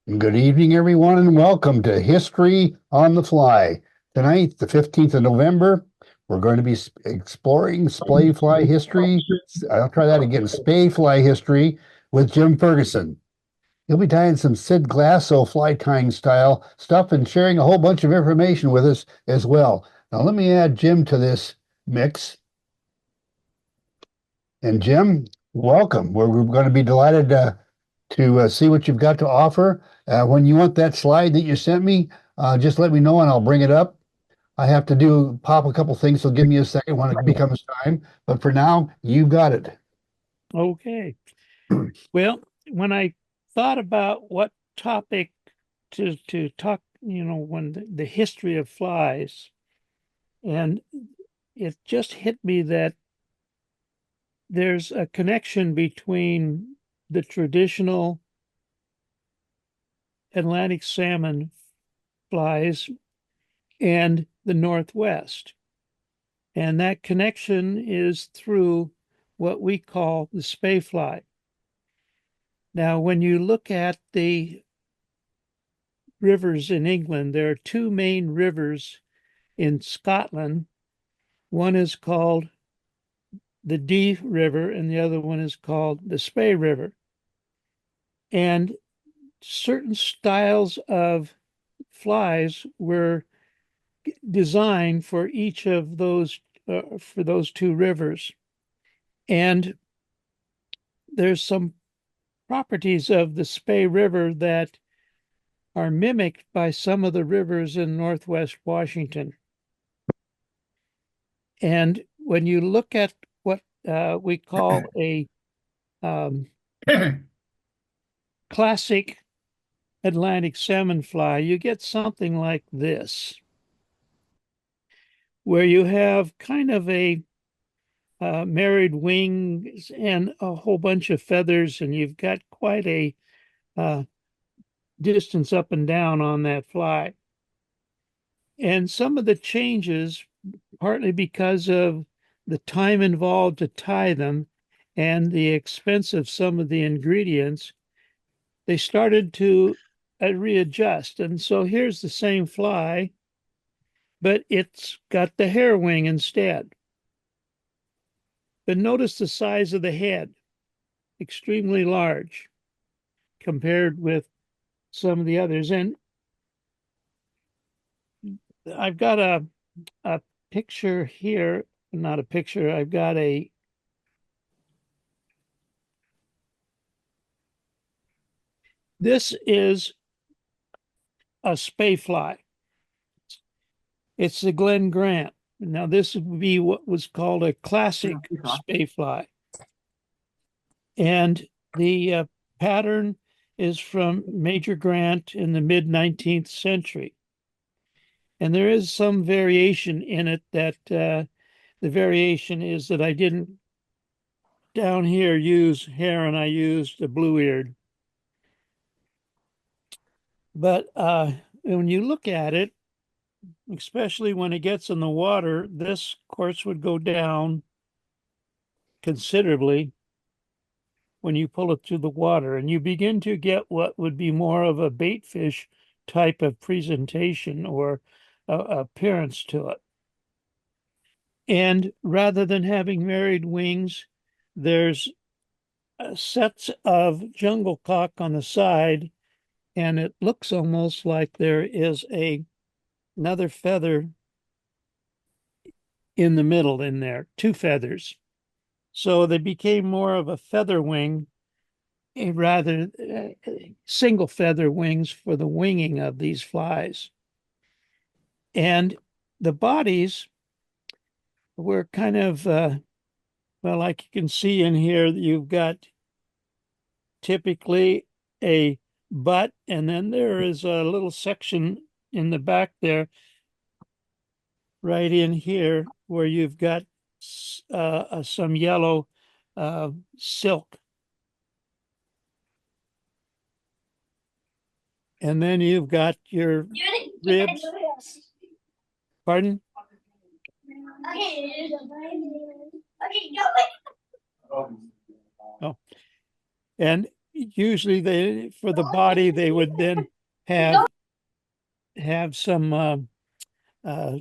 Good evening, everyone, and welcome to History on the Fly. Tonight, the 15th of November, we're going to be exploring splay fly history. I'll try that again, spay fly history with Jim Ferguson. He'll be tying some Syd Glasso fly tying style stuff and sharing a whole bunch of information with us as well. Now, let me add Jim to this mix. And Jim, welcome. We're going to be delighted to see what you've got to offer. When you want that slide that you sent me, just let me know and I'll bring it up. I have to pop a couple things, so give me a second when it becomes time. But for now, you got it. Okay. Well, when I thought about what topic to talk, when the history of flies, and it just hit me that there's a connection between the traditional Atlantic salmon flies and the Northwest. And that connection is through what we call the Spey fly. Now, when you look at the rivers in England, there are two main rivers in Scotland. One is called the Dee River, and the other one is called the Spey River. And certain styles of flies were designed for each of those for those two rivers. And there's some properties of the Spey River that are mimicked by some of the rivers in Northwest Washington. And when you look at what we call a classic Atlantic salmon fly, you get something like this, where you have kind of a married wings and a whole bunch of feathers, and you've got quite a uh, distance up and down on that fly. And some of the changes, partly because of the time involved to tie them and the expense of some of the ingredients, they started to readjust. And so here's the same fly, but it's got the hair wing instead. But notice the size of the head, extremely large compared with some of the others. And I've got a picture here, not a picture, I've got this is a spay fly. It's the Glen Grant. Now, this would be what was called a classic spay fly. And the pattern is from Major Grant in the mid 19th century. And there is some variation in it that the variation is that I didn't down here use hair and I used a blue-eared. But when you look at it, especially when it gets in the water, this, of course, would go down considerably when you pull it through the water. And you begin to get what would be more of a bait fish type of presentation or appearance to it. And rather than having married wings, there's sets of jungle cock on the side, and it looks almost like there is another feather in the middle in there, two feathers. So they became more of a feather wing, a rather single feather wings for the winging of these flies. And the bodies were kind of, well, like you can see in here, you've got typically a butt, and then there is a little section in the back there, right in here, where you've got some yellow silk. And then you've got your ribs. Pardon? Oh, and usually for the body, they would then have some uh,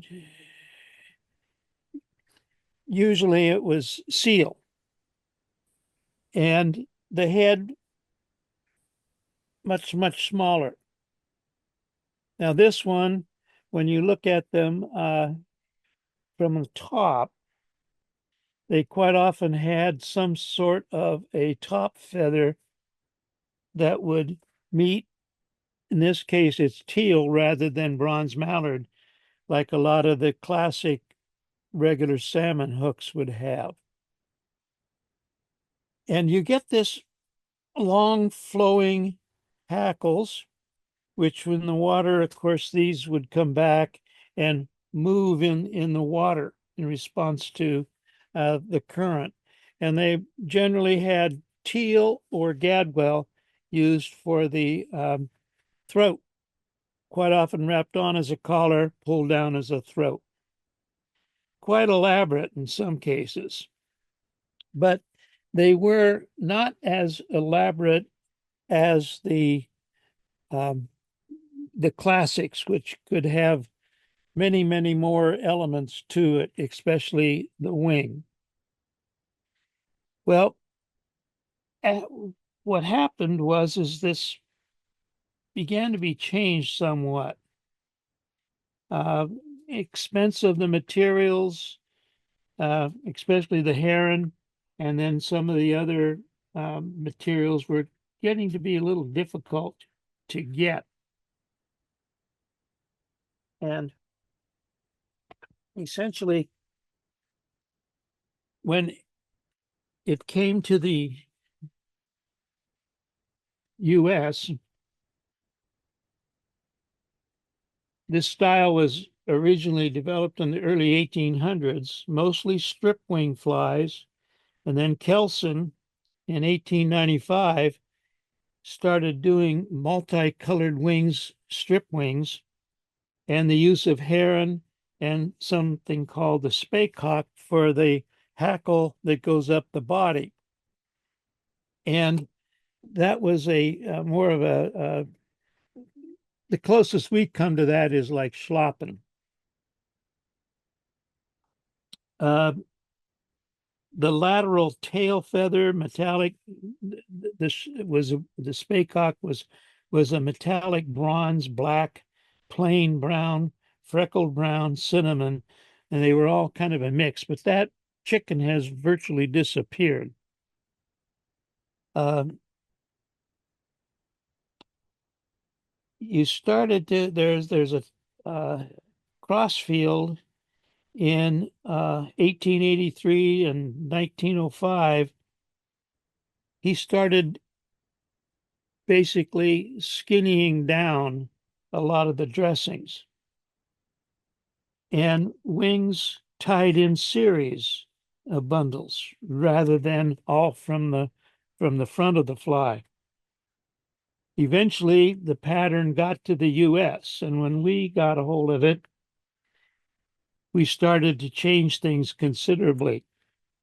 usually it was seal, and the head much smaller. Now this one, when you look at them from the top, they quite often had some sort of a top feather that would meet. In this case, it's teal rather than bronze mallard, like a lot of the classic regular salmon hooks would have. And you get this long flowing hackles, which in the water, of course, these would come back and move in the water in response to the current. And they generally had teal or gadwall used for the throat, quite often wrapped on as a collar, pulled down as a throat. Quite elaborate in some cases, but they were not as elaborate as um, the classics, which could have many more elements to it, especially the wing. Well, what happened is this began to be changed somewhat. Expense of the materials, especially the heron, and then some of the other materials were getting to be a little difficult to get. And essentially, when it came to the US, this style was originally developed in the early 1800s, mostly strip wing flies. And then Kelson in 1895 started doing multicolored wings, strip wings, and the use of heron and something called the Spey for the hackle that goes up the body. And that was a more of the closest we come to that is like schlappen. The lateral tail feather metallic, this was the Speycock was a metallic bronze, black, plain brown, freckled brown, cinnamon, and they were all kind of a mix, but that chicken has virtually disappeared. You started to there's a Crossfield in 1883 and 1905. He started basically skinnying down a lot of the dressings, and wings tied in series of bundles rather than all from the front of the fly. Eventually, the pattern got to the US, and when we got a hold of it, we started to change things considerably.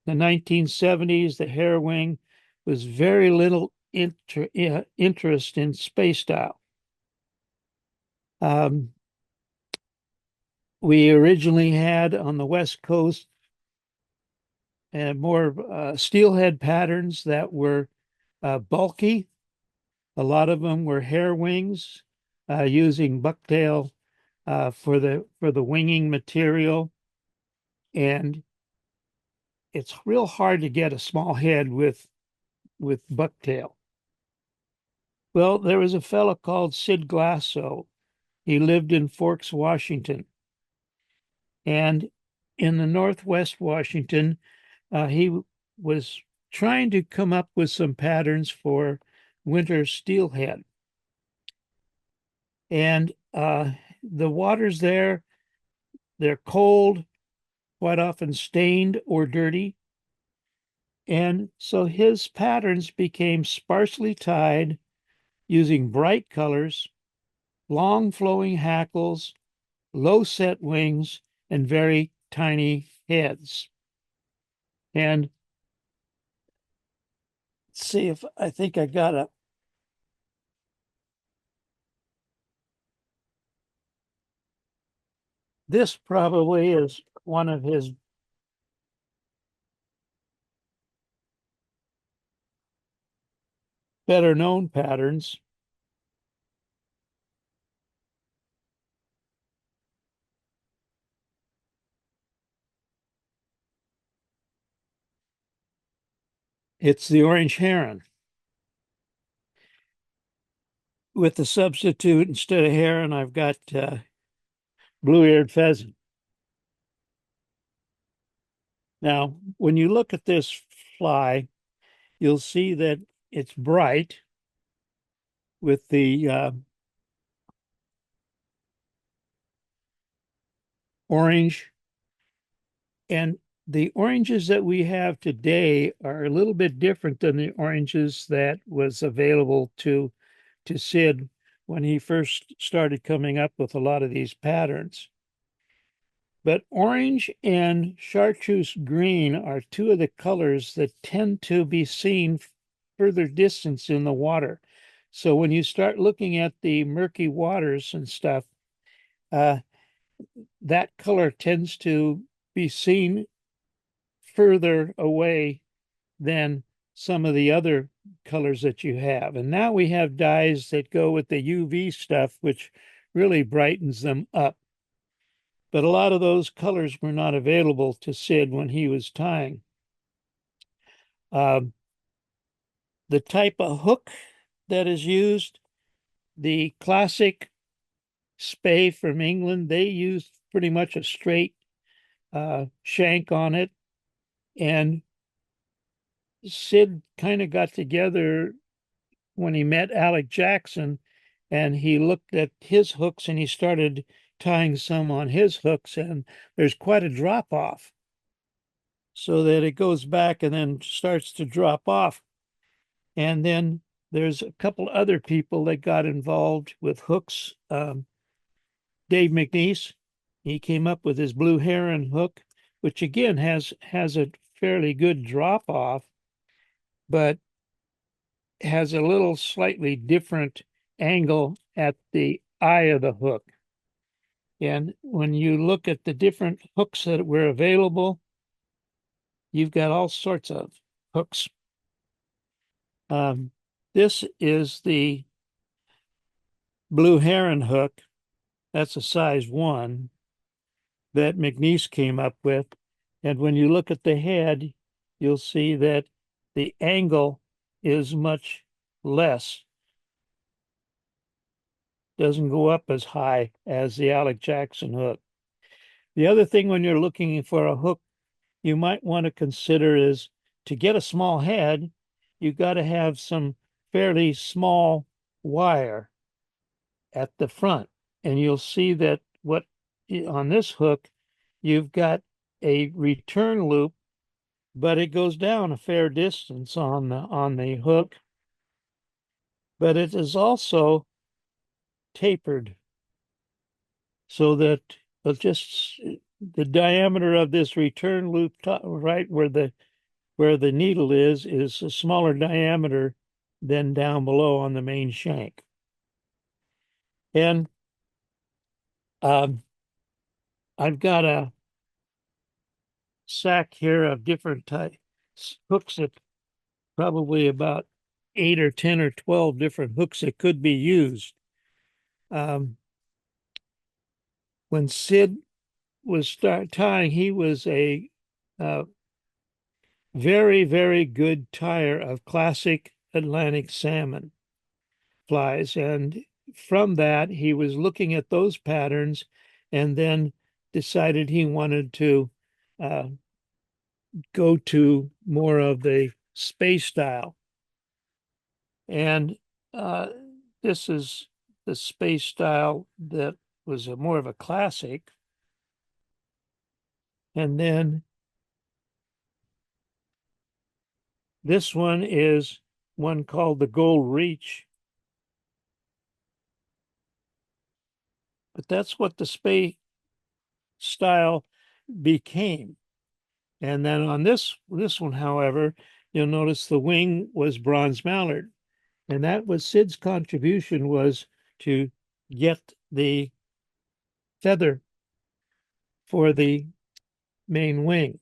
The 1970s, the hair wing was very little interest in Spey style. We originally had on the West Coast more steelhead patterns that were bulky. A lot of them were hair wings using bucktail for the winging material, and it's real hard to get a small head with bucktail. Well, there was a fellow called Syd Glasso. He lived in Forks, Washington, and in the Northwest Washington, he was trying to come up with some patterns for winter steelhead. And the waters there, they're cold, quite often stained or dirty. And so his patterns became sparsely tied using bright colors, long flowing hackles, low set wings, and very tiny heads. And let's see if I think I got This probably is one of his better known patterns. It's the orange heron with the substitute. Instead of heron, I've got blue-eared pheasant. Now, when you look at this fly, you'll see that it's bright with the orange. And the oranges that we have today are a little bit different than the oranges that was available to Syd when he first started coming up with a lot of these patterns. But orange and chartreuse green are two of the colors that tend to be seen further distance in the water. So when you start looking at the murky waters and stuff, that color tends to be seen further away than some of the other colors that you have. And now we have dyes that go with the UV stuff, which really brightens them up. But a lot of those colors were not available to Syd when he was tying. The type of hook that is used, the classic Spey from England, they used pretty much a straight shank on it. And Syd kind of got together when he met Alec Jackson, and he looked at his hooks and he started tying some on his hooks, and there's quite a drop off so that it goes back and then starts to drop off. And then there's a couple other people that got involved with hooks. Dave McNeese, he came up with his blue heron hook, which again has a fairly good drop off, but has a little slightly different angle at the eye of the hook. And when you look at the different hooks that were available, you've got all sorts of hooks. This is the blue heron hook. That's a size 1 that McNeese came up with. And when you look at the head, you'll see that the angle is much less. Doesn't go up as high as the Alec Jackson hook. The other thing when you're looking for a hook you might want to consider is to get a small head, you've got to have some fairly small wire at the front. And you'll see that what on this hook, you've got a return loop, but it goes down a fair distance on the hook. But it is also tapered so that just the diameter of this return loop right where the needle is a smaller diameter than down below on the main shank. And I've got a sack here of different types hooks that probably about 8 or 10 or 12 different hooks that could be used. When Syd was tying, he was a very, very good tyer of classic Atlantic salmon flies. And from that, he was looking at those patterns and then decided he wanted to go to more of the Spey style. And this is the Spey style that was more of a classic. And then this one is one called the Gold Reach. But that's what the Spey style became. And then on this one, however, you'll notice the wing was bronze mallard. And that was Syd's contribution, was to get the feather for the main wing.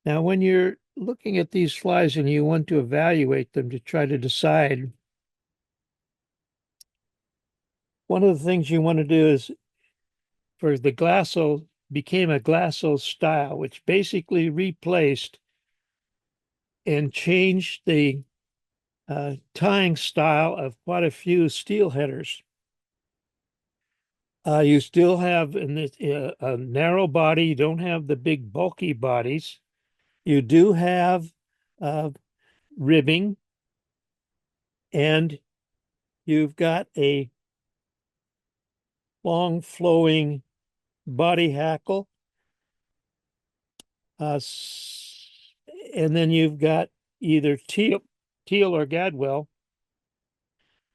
Now, when you're looking at these flies and you want to evaluate them to try to decide, one of the things you want to do is for the Glasso became a Glasso style, which basically replaced and changed the tying style of quite a few steel headers. You still have a narrow body. You don't have the big bulky bodies. You do have ribbing, and you've got a long flowing body hackle. And then you've got either teal or gadwall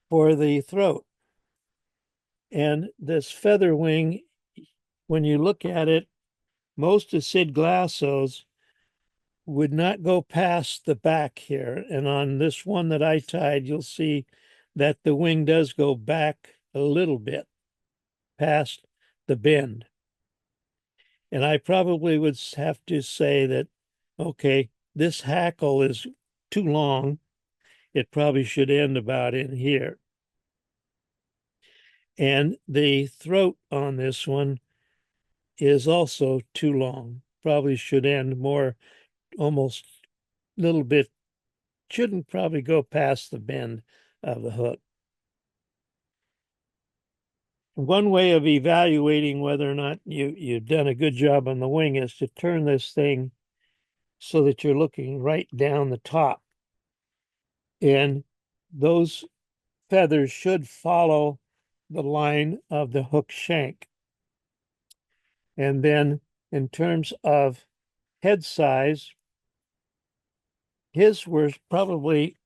for the throat. And this feather wing, when you look at it, most of Syd Glasso's would not go past the back here. And on this one that I tied, you'll see that the wing does go back a little bit past the bend. And I probably would have to say that, okay, this hackle is too long. It probably should end about in here. And the throat on this one is also too long. Probably should end more, almost a little bit, shouldn't probably go past the bend of the hook. One way of evaluating whether or not you've done a good job on the wing is to turn this thing so that you're looking right down the top. And those feathers should follow the line of the hook shank. And then in terms of head size, his were probably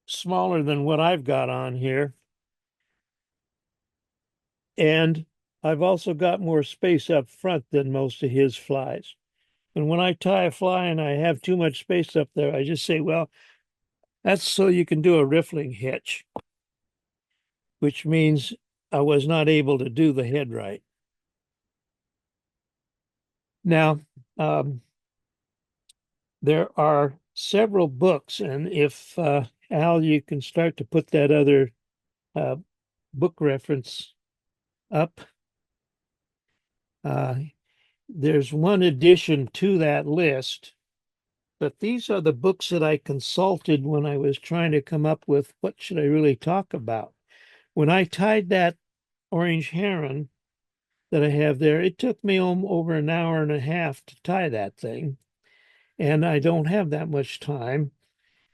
smaller than what I've got on here. And I've also got more space up front than most of his flies. And when I tie a fly and I have too much space up there, I just say, well, that's so you can do a riffling hitch, which means I was not able to do the head right. Now, there are several books, and if Al, you can start to put that other book reference up. There's one addition to that list, but these are the books that I consulted when I was trying to come up with what should I really talk about. When I tied that orange heron that I have there, it took me over an hour and a half to tie that thing, and I don't have that much time.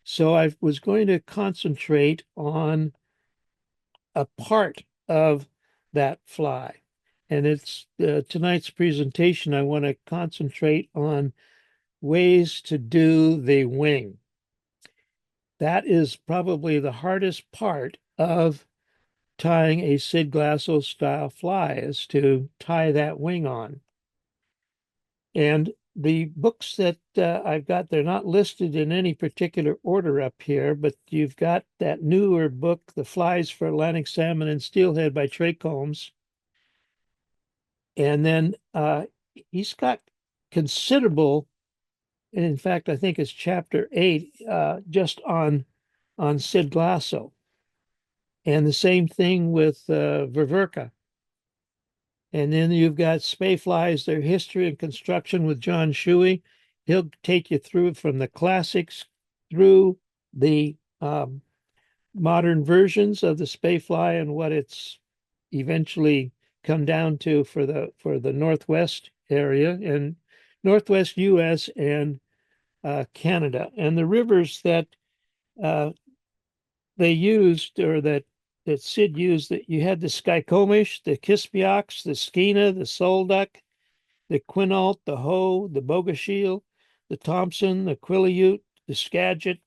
So I was going to concentrate on a part of that fly. And it's tonight's presentation, I want to concentrate on ways to do the wing. That is probably the hardest part of tying a Syd Glasso style fly, is to tie that wing on. And the books that I've got, they're not listed in any particular order up here, but you've got that newer book, The Flies for Atlantic Salmon and Steelhead by Trey Combs. And then he's got considerable, and in fact, I think it's chapter 8, just on Syd Glasso. And the same thing with Viverka. And then you've got Spey flies, their history and construction with John Shuey. He'll take you through from the classics through the modern versions of the Spey fly and what it's eventually come down to for the Northwest area and Northwest US and Canada. And the rivers that they used, or that Sid used, that you had the Skykomish, the Kispiox, the Skeena, the Solduck, the Quinault, the Hoe, the Bogoshiel, the Thompson, the Quileute, the Skagit,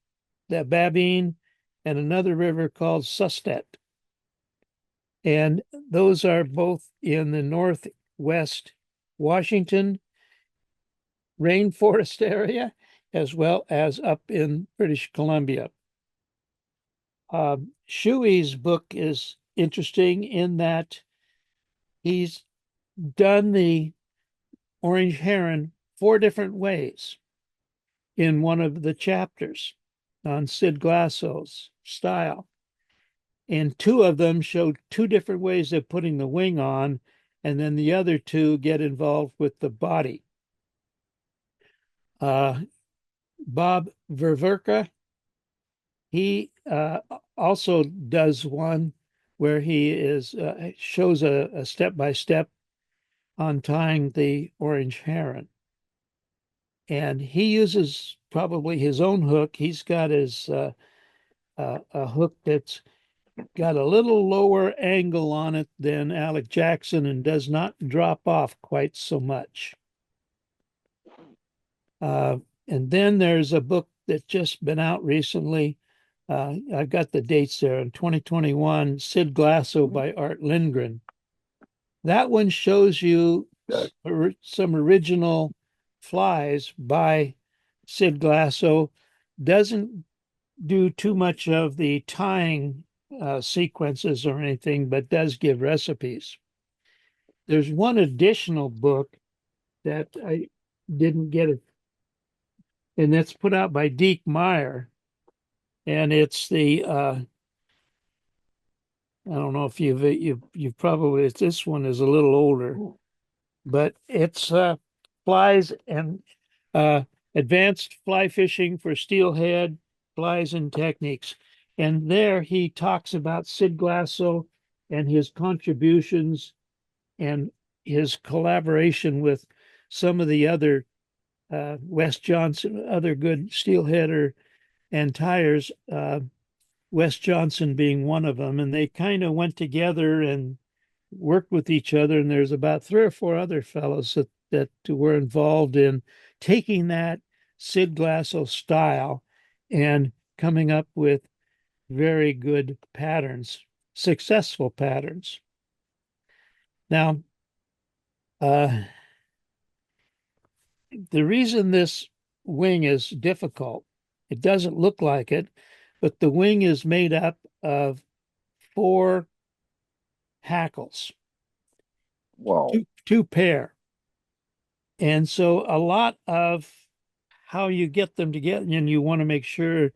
the Babine, and another river called Sustet. And those are both in the Northwest Washington rainforest area, as well as up in British Columbia. Shuey's book is interesting in that he's done the orange heron 4 different ways in one of the chapters on Syd Glasso's style. And 2 of them show 2 different ways of putting the wing on, and then the other 2 get involved with the body. Bob Ververka, he also does one where he shows a step-by-step on tying the orange heron. And he uses probably his own hook. He's got a hook that's got a little lower angle on it than Alec Jackson and does not drop off quite so much. And then there's a book that's just been out recently. I've got the dates there in 2021, Syd Glasso by Art Lindgren. That one shows you some original flies by Syd Glasso. Doesn't do too much of the tying sequences or anything, but does give recipes. There's one additional book that I didn't get it, and that's put out by Deke Meyer, and it's the I don't know if you've probably this one is a little older, but it's flies and advanced fly fishing for steelhead flies and techniques. And there he talks about Syd Glasso and his contributions and his collaboration with some of the other Wes Johnson, other good steelheader and tires, Wes Johnson being one of them. And they kind of went together and worked with each other. And there's about 3 or 4 other fellows that were involved in taking that Syd Glasso style and coming up with very good patterns, successful patterns. Now, the reason this wing is difficult, it doesn't look like it, but the wing is made up of 4 hackles. Wow. Two pair. And so a lot of how you get them together, and you want to make sure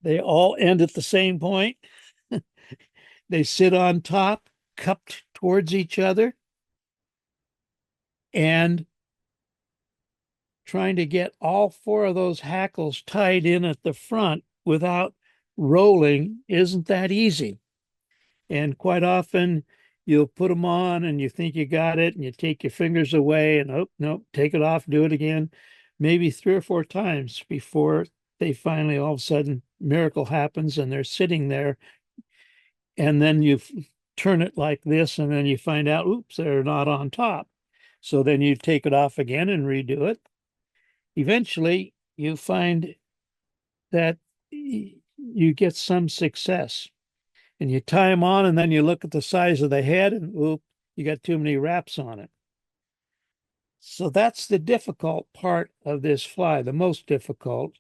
they all end at the same point. They sit on top, cupped towards each other, and trying to get all 4 of those hackles tied in at the front without rolling isn't that easy. And quite often you'll put them on and you think you got it and you take your fingers away and oh, no, take it off, do it again, maybe 3 or 4 times before they finally all of a sudden miracle happens and they're sitting there. And then you turn it like this and then you find out, oops, they're not on top. So then you take it off again and redo it. Eventually you find that you get some success. And you tie them on, and then you look at the size of the head, and oop, you got too many wraps on it. So that's the difficult part of this fly, the most difficult.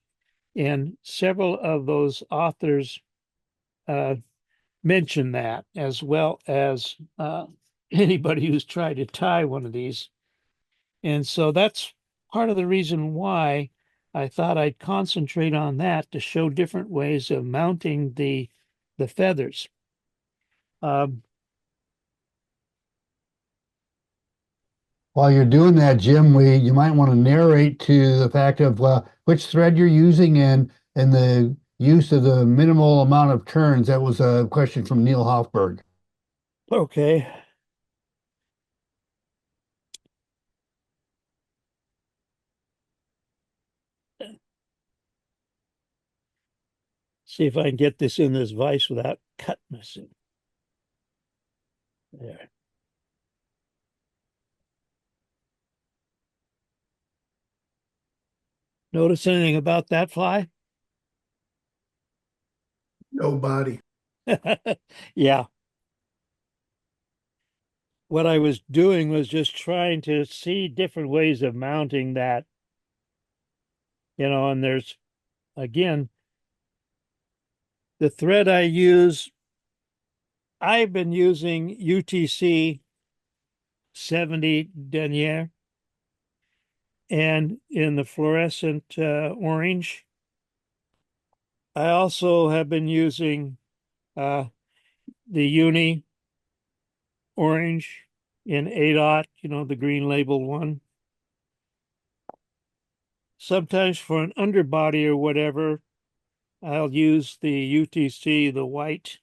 And several of those authors mention that, as well as anybody who's tried to tie one of these. And so that's part of the reason why I thought I'd concentrate on that to show different ways of mounting the feathers. While you're doing that, Jim, you might want to narrate to the fact of which thread you're using and the use of the minimal amount of turns. That was a question from Neil Hofberg. Okay. See if I can get this in this vise without cutting this in. There. Notice anything about that fly? No body. Yeah. What I was doing was just trying to see different ways of mounting that, and there's, again, the thread I use, I've been using UTC 70 denier, and in the fluorescent orange. I also have been using the uni orange in ADOT, the green label one. Sometimes for an underbody or whatever, I'll use the UTC, the white,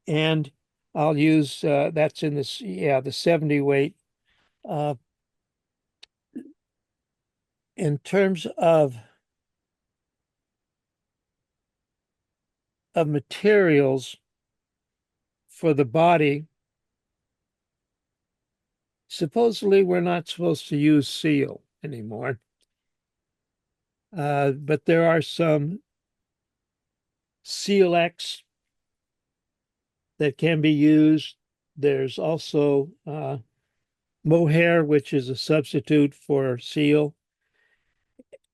and I'll use that's in this, the 70 weight. In terms of materials for the body, supposedly we're not supposed to use seal anymore. But there are some Seal X that can be used. There's also mohair, which is a substitute for seal.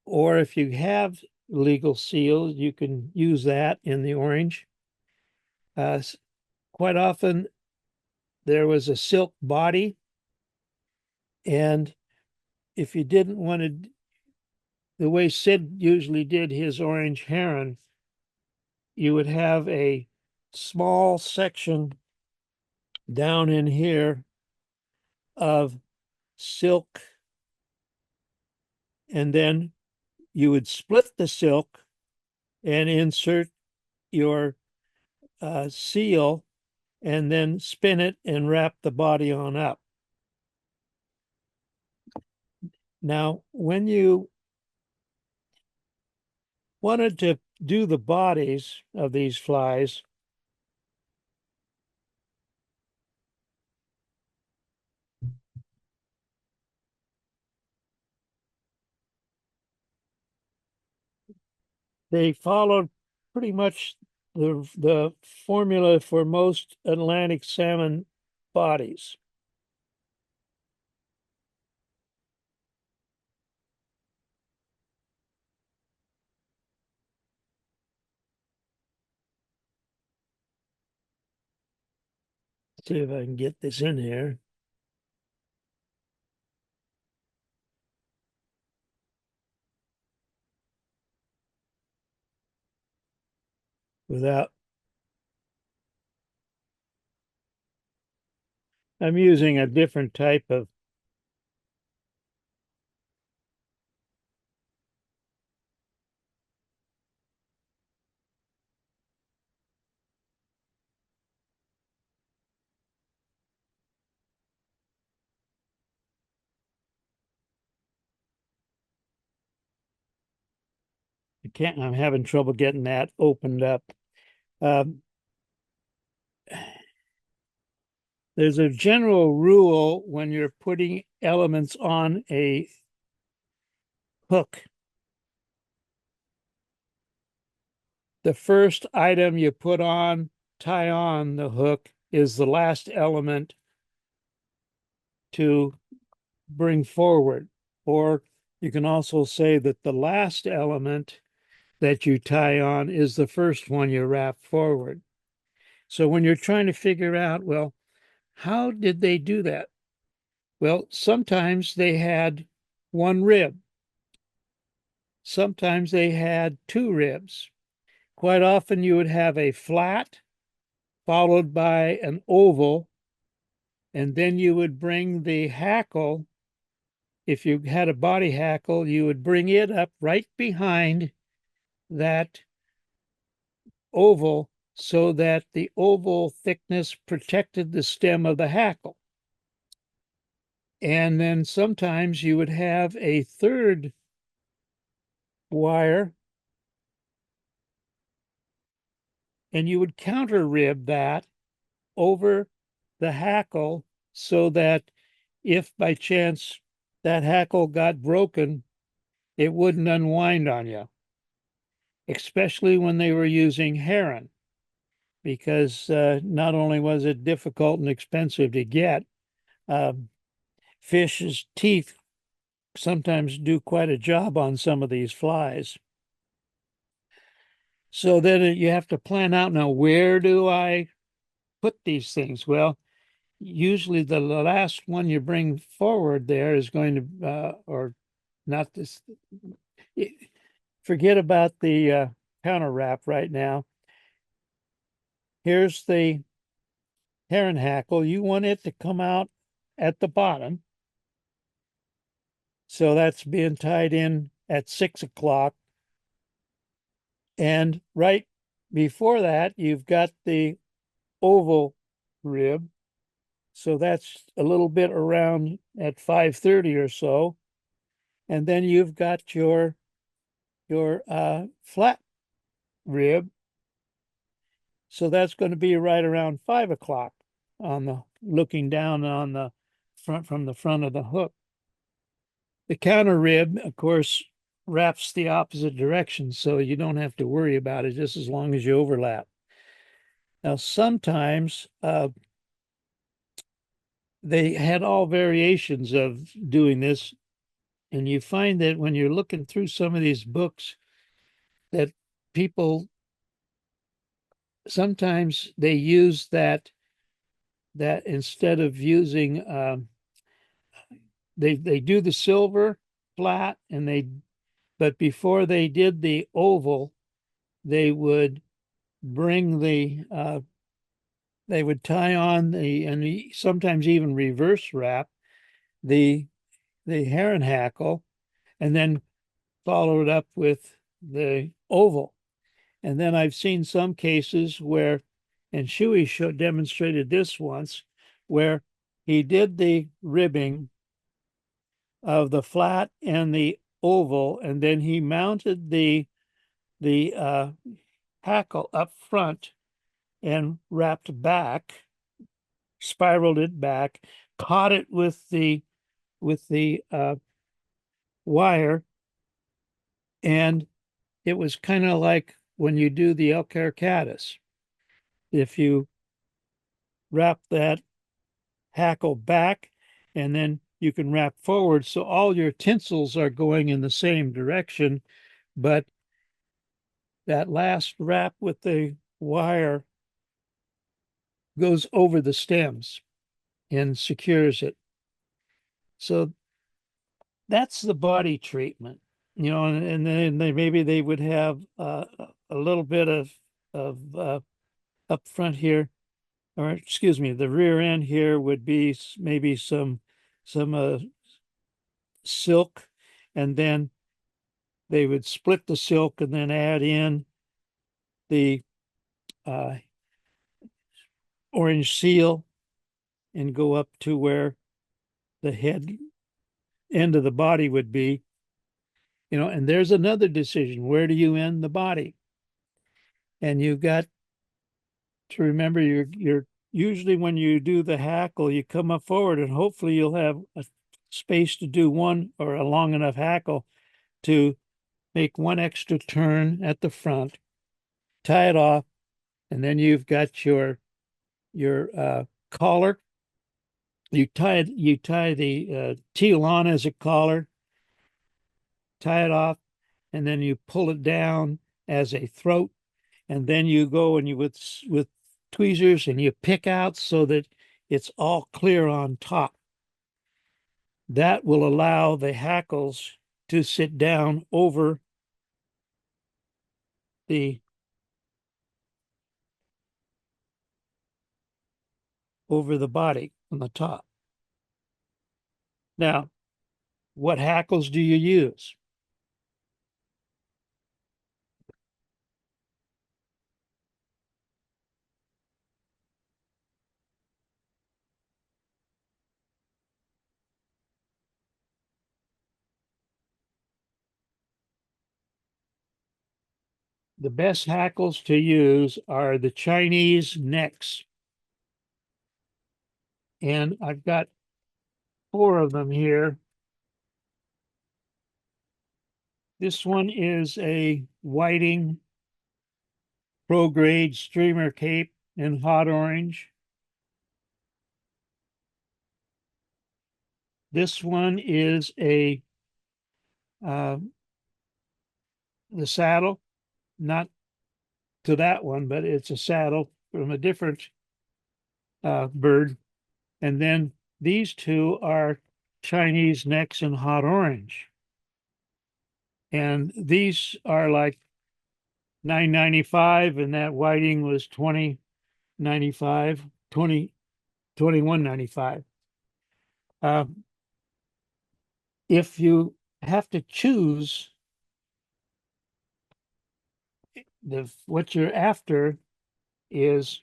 Or if you have legal seal, you can use that in the orange. Quite often, there was a silk body. And if you didn't want to, the way Sid usually did his orange heron, you would have a small section down in here of silk, and then you would split the silk and insert your seal and then spin it and wrap the body on up. Now, when you wanted to do the bodies of these flies, they followed pretty much the formula for most Atlantic salmon bodies. See if I can get this in here. Without, I'm using a different type of I'm having trouble getting that opened up. There's a general rule when you're putting elements on a hook. The first item you tie on the hook is the last element to bring forward. Or you can also say that the last element that you tie on is the first one you wrap forward. So when you're trying to figure out, well, how did they do that? Well, sometimes they had one rib. Sometimes they had two ribs. Quite often you would have a flat followed by an oval, and then you would bring the hackle. If you had a body hackle, you would bring it up right behind that oval so that the oval thickness protected the stem of the hackle. And then sometimes you would have a third wire, and you would counter rib that over the hackle so that if by chance that hackle got broken, it wouldn't unwind on you, especially when they were using heron, because not only was it difficult and expensive to get, fish's teeth sometimes do quite a job on some of these flies. So then you have to plan out, now, where do I put these things? Well, usually the last one you bring forward there is going to, or not this, forget about the counter wrap right now. Here's the heron hackle. You want it to come out at the bottom. So that's being tied in at 6 o'clock. And right before that, you've got the oval rib. So that's a little bit around at 5:30 or so. And then you've got your flat rib. So that's going to be right around 5 o'clock on the looking down on the front from the front of the hook. The counter rib, of course, wraps the opposite direction, so you don't have to worry about it just as long as you overlap. Now, sometimes they had all variations of doing this, and you find that when you're looking through some of these books, that people sometimes they use that instead of using they do the silver flat, and but before they did the oval, they would bring they would tie on and sometimes even reverse wrap the heron hackle, and then follow it up with the oval. And then I've seen some cases where, and Shuey demonstrated this once, where he did the ribbing of the flat and the oval, and then he mounted the hackle up front and wrapped back, spiraled it back, caught it with the wire, and it was kind of like when you do the elk catus. If you wrap that hackle back, and then you can wrap forward, so all your tinsels are going in the same direction, but that last wrap with the wire goes over the stems and secures it. So that's the body treatment, and then maybe they would have a little bit of up front here, or excuse me, the rear end here would be maybe some silk, and then they would split the silk and then add in the orange seal and go up to where the head end of the body would be, and there's another decision. Where do you end the body? And you've got to remember you're usually when you do the hackle, you come up forward and hopefully you'll have a space to do one or a long enough hackle to make one extra turn at the front, tie it off, and then you've got your collar. You tie the teal on as a collar, tie it off, and then you pull it down as a throat, and then you go and you with tweezers and you pick out so that it's all clear on top. That will allow the hackles to sit down over the body on the top. Now, what hackles do you use? The best hackles to use are the Chinese necks. And I've got 4 of them here. This one is a whiting pro-grade streamer cape in hot orange. This one is the saddle, not to that one, but it's a saddle from a different bird. And then these two are Chinese necks and hot orange. And these are like $9.95, and that whiting was $20.95, 21.95. If you have to choose what you're after is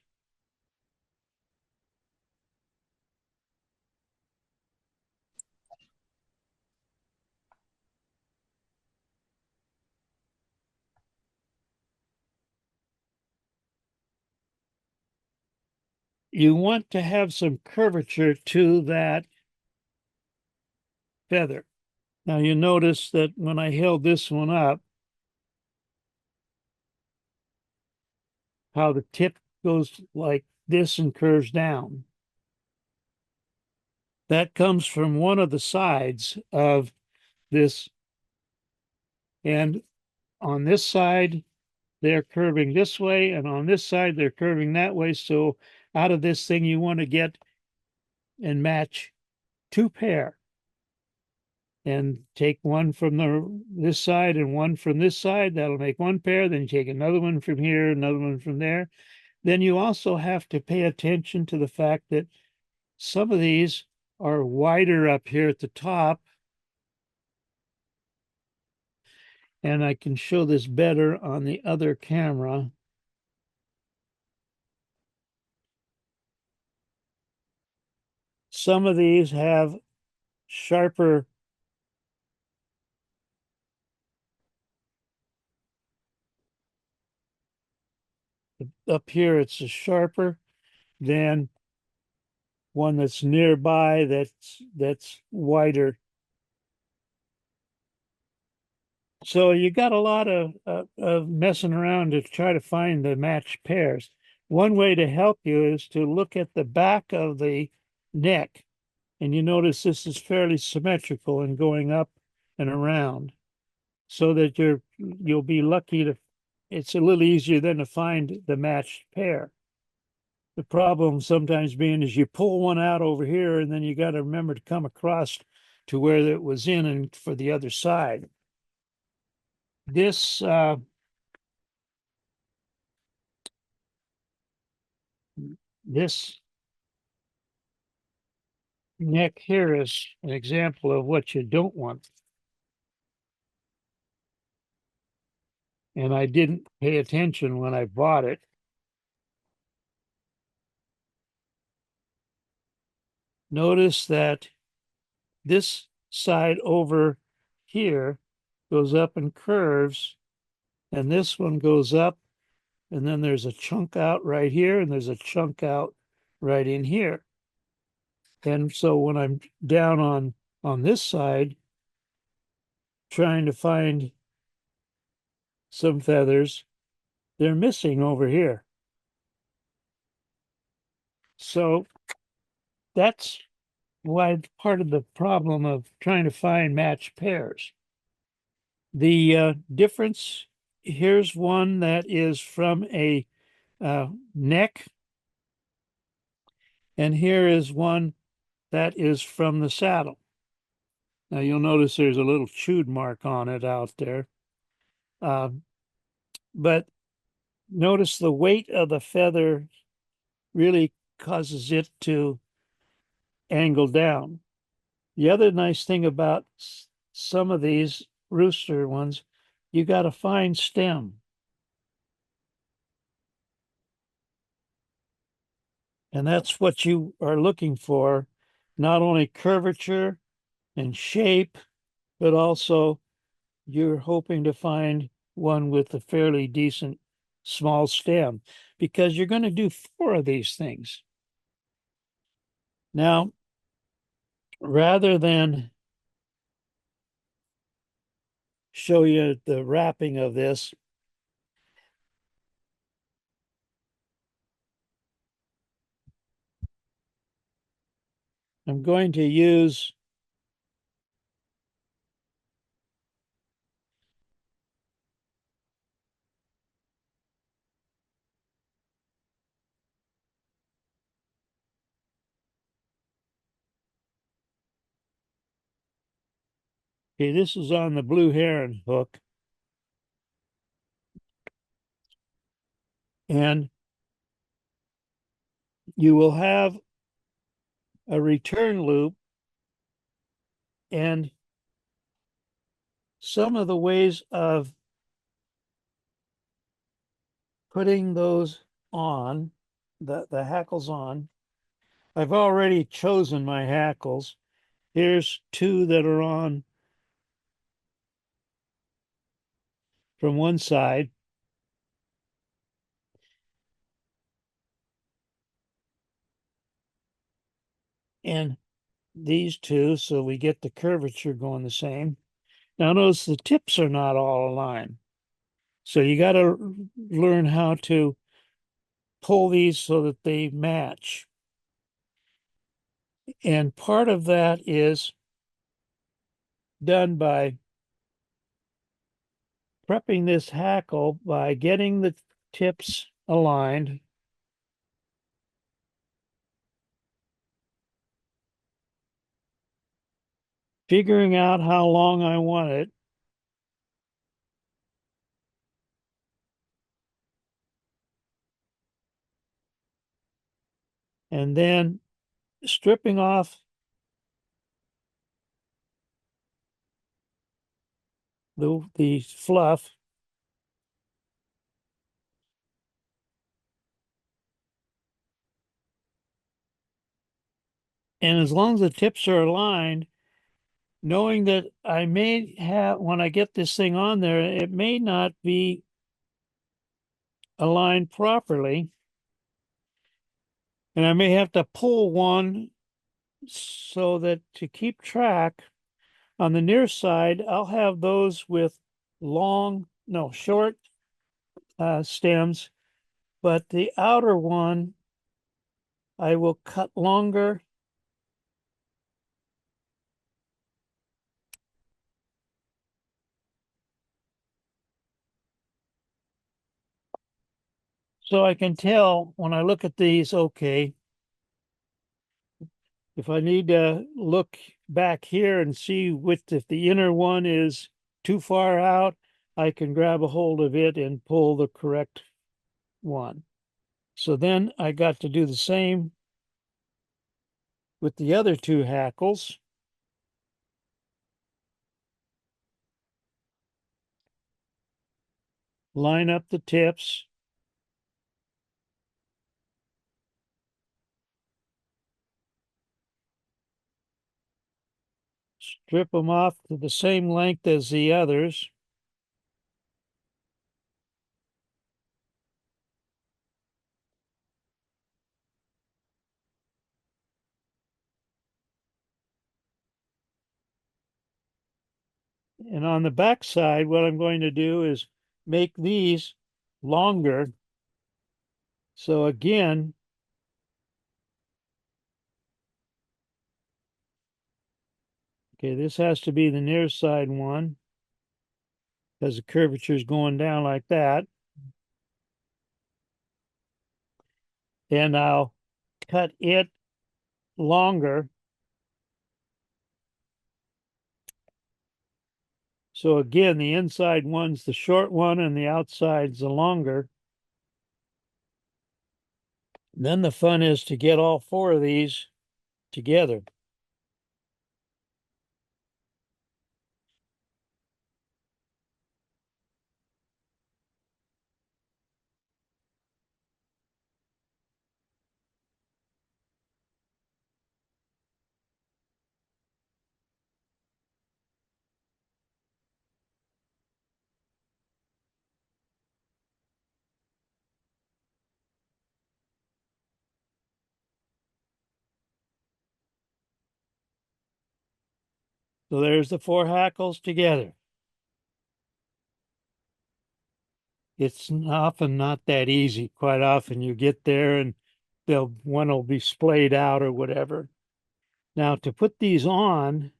you want to have some curvature to that feather. Now you notice that when I held this one up, how the tip goes like this and curves down. That comes from one of the sides of this. And on this side, they're curving this way, and on this side, they're curving that way. So out of this thing, you want to get and match two pair. And take one from this side and one from this side. That'll make one pair. Then you take another one from here, another one from there. Then you also have to pay attention to the fact that some of these are wider up here at the top. And I can show this better on the other camera. Some of these have sharper up here. It's a sharper than one that's nearby that's wider. So you got a lot of messing around to try to find the matched pairs. One way to help you is to look at the back of the neck, and you notice this is fairly symmetrical and going up and around, so that you'll be lucky to. It's a little easier then to find the matched pair. The problem sometimes being is you pull one out over here, and then you got to remember to come across to where it was in and for the other side. This this neck here is an example of what you don't want. And I didn't pay attention when I bought it. Notice that this side over here goes up and curves, and this one goes up, and then there's a chunk out right here, and there's a chunk out right in here. And so when I'm down on this side, trying to find some feathers, they're missing over here. So that's why part of the problem of trying to find matched pairs. The difference, here's one that is from a neck, and here is one that is from the saddle. Now you'll notice there's a little chewed mark on it out there. But notice the weight of the feather really causes it to angle down. The other nice thing about some of these rooster ones, you got a fine stem. And that's what you are looking for, not only curvature and shape, but also you're hoping to find one with a fairly decent small stem, because you're going to do 4 of these things. Now, rather than show you the wrapping of this, I'm going to use Okay, this is on the blue heron hook. And you will have a return loop, and some of the ways of putting those on, the hackles on, I've already chosen my hackles. Here's two that are on from one side. And these two, so we get the curvature going the same. Now notice the tips are not all aligned. So you got to learn how to pull these so that they match. And part of that is done by prepping this hackle by getting the tips aligned. Figuring out how long I want it. And then stripping off the fluff. And as long as the tips are aligned, knowing that I may have, when I get this thing on there, it may not be aligned properly. And I may have to pull one so that to keep track on the near side, I'll have those with short stems, but the outer one, I will cut longer. So I can tell when I look at these, okay, if I need to look back here and see if the inner one is too far out, I can grab a hold of it and pull the correct one. So then I got to do the same with the other two hackles. Line up the tips. Strip them off to the same length as the others. And on the back side, what I'm going to do is make these longer. So again, okay, this has to be the near side one because the curvature is going down like that. And I'll cut it longer. So again, the inside one's the short one and the outside's the longer. Then the fun is to get all four of these together. So there's the four hackles together. It's often not that easy. Quite often you get there and one will be splayed out or whatever. Now to put these on,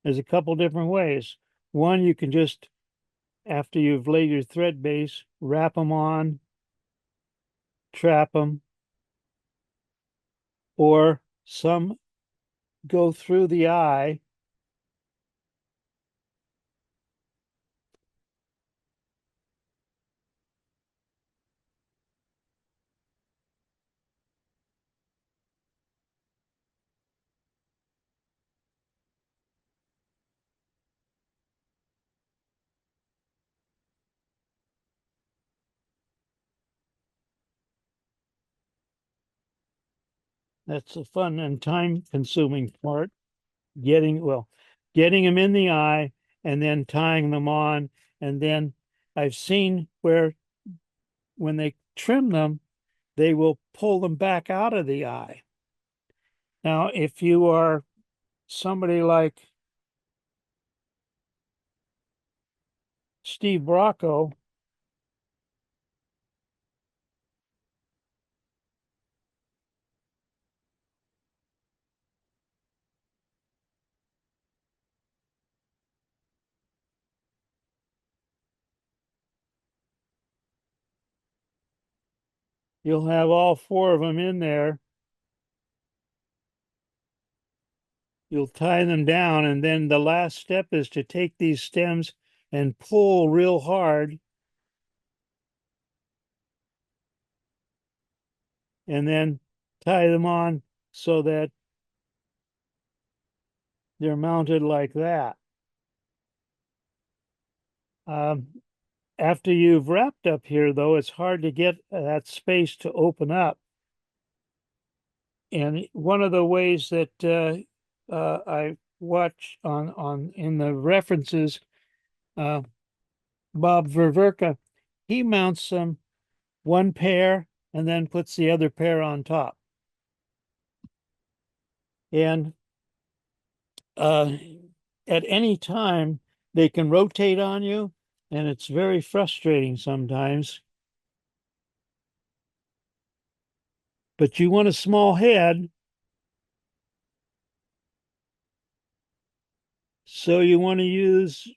there's a couple different ways. One, you can just, after you've laid your thread base, wrap them on, trap them, or some go through the eye That's a fun and time-consuming part. Getting them in the eye and then tying them on. And then I've seen where when they trim them, they will pull them back out of the eye. Now, if you are somebody like Steve Bracco, you'll have all four of them in there. You'll tie them down, and then the last step is to take these stems and pull real hard, and then tie them on so that they're mounted like that. After you've wrapped up here, though, it's hard to get that space to open up. And one of the ways that I watch on in the references, Bob Ververka, he mounts them one pair and then puts the other pair on top. And at any time, they can rotate on you, and it's very frustrating sometimes. But you want a small head, so you want to use,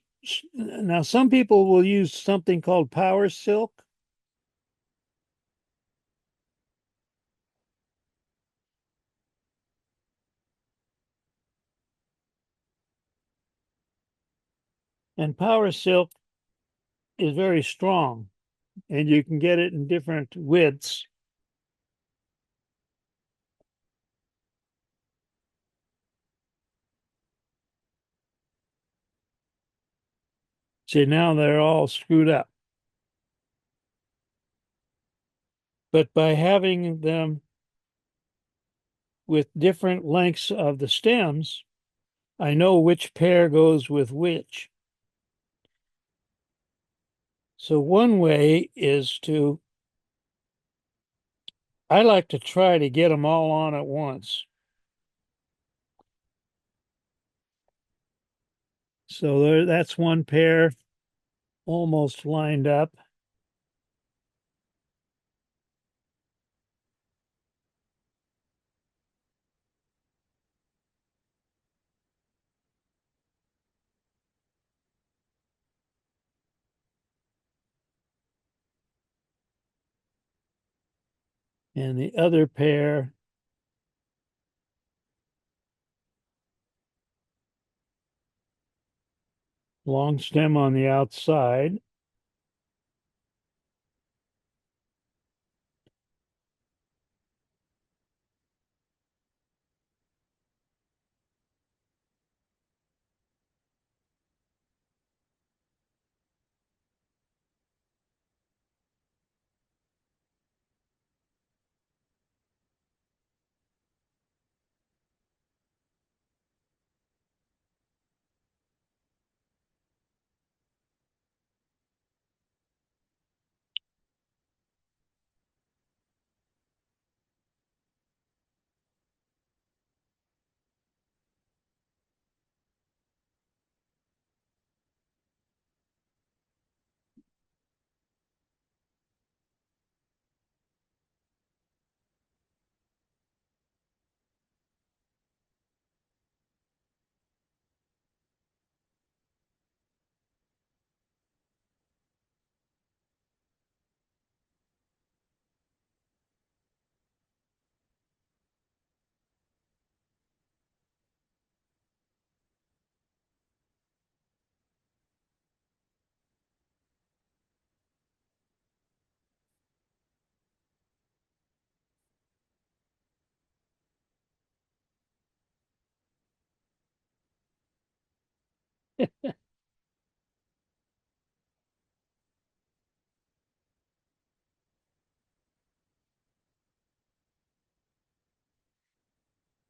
now some people will use something called power silk. And power silk is very strong, and you can get it in different widths. See, now they're all screwed up. But by having them with different lengths of the stems, I know which pair goes with which. So one way is I like to try to get them all on at once. So that's one pair almost lined up. And the other pair long stem on the outside.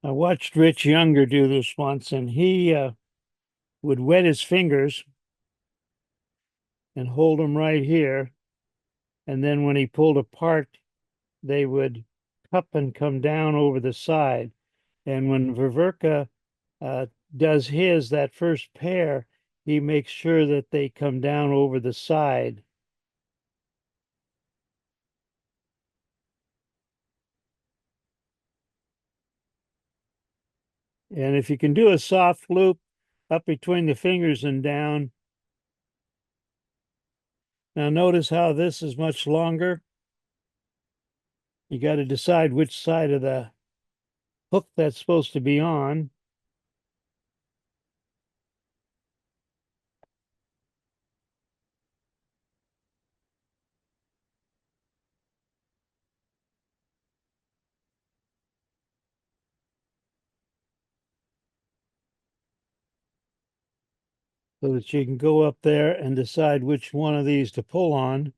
I watched Rich Younger do this once, and he would wet his fingers and hold them right here. And then when he pulled apart, they would cup and come down over the side. And when Viverka uh, does his, that first pair, he makes sure that they come down over the side. And if you can do a soft loop up between the fingers and down, now notice how this is much longer. You got to decide which side of the hook that's supposed to be on. So that you can go up there and decide which one of these to pull on.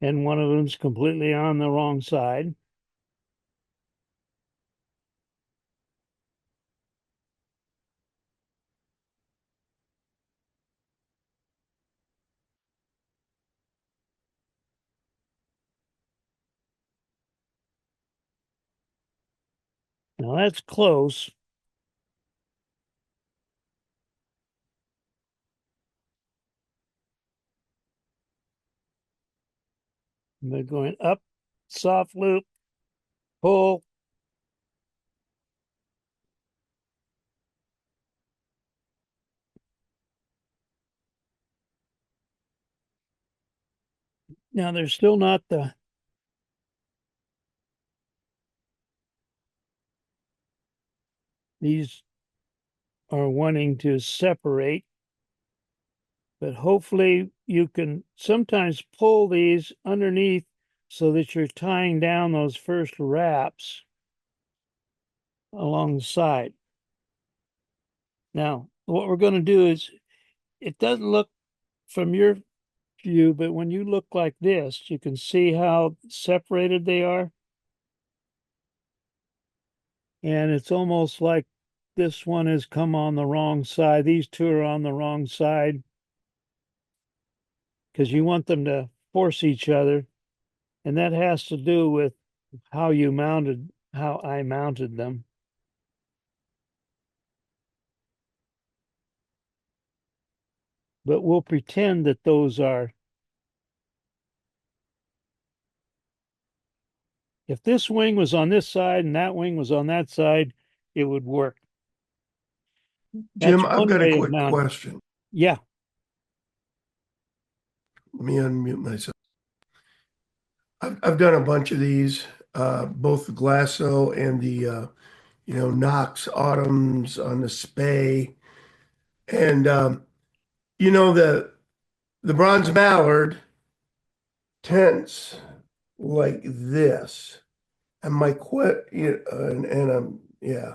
And one of them's completely on the wrong side. Now that's close. They're going up, soft loop, pull. Now they're still not these are wanting to separate, but hopefully you can sometimes pull these underneath so that you're tying down those first wraps along the side. Now, what we're going to do is, it doesn't look from your view, but when you look like this, you can see how separated they are. And it's almost like this one has come on the wrong side. These two are on the wrong side because you want them to force each other. And that has to do with how I mounted them. But we'll pretend that those are, if this wing was on this side and that wing was on that side, it would work. Jim, That's I've one got a way of quick mounting. question. Yeah. Let me unmute myself. I've done a bunch of these, both the Glasso and the, Knox Autumns on the Spey. And, the bronze mallard tents like this. And my yeah,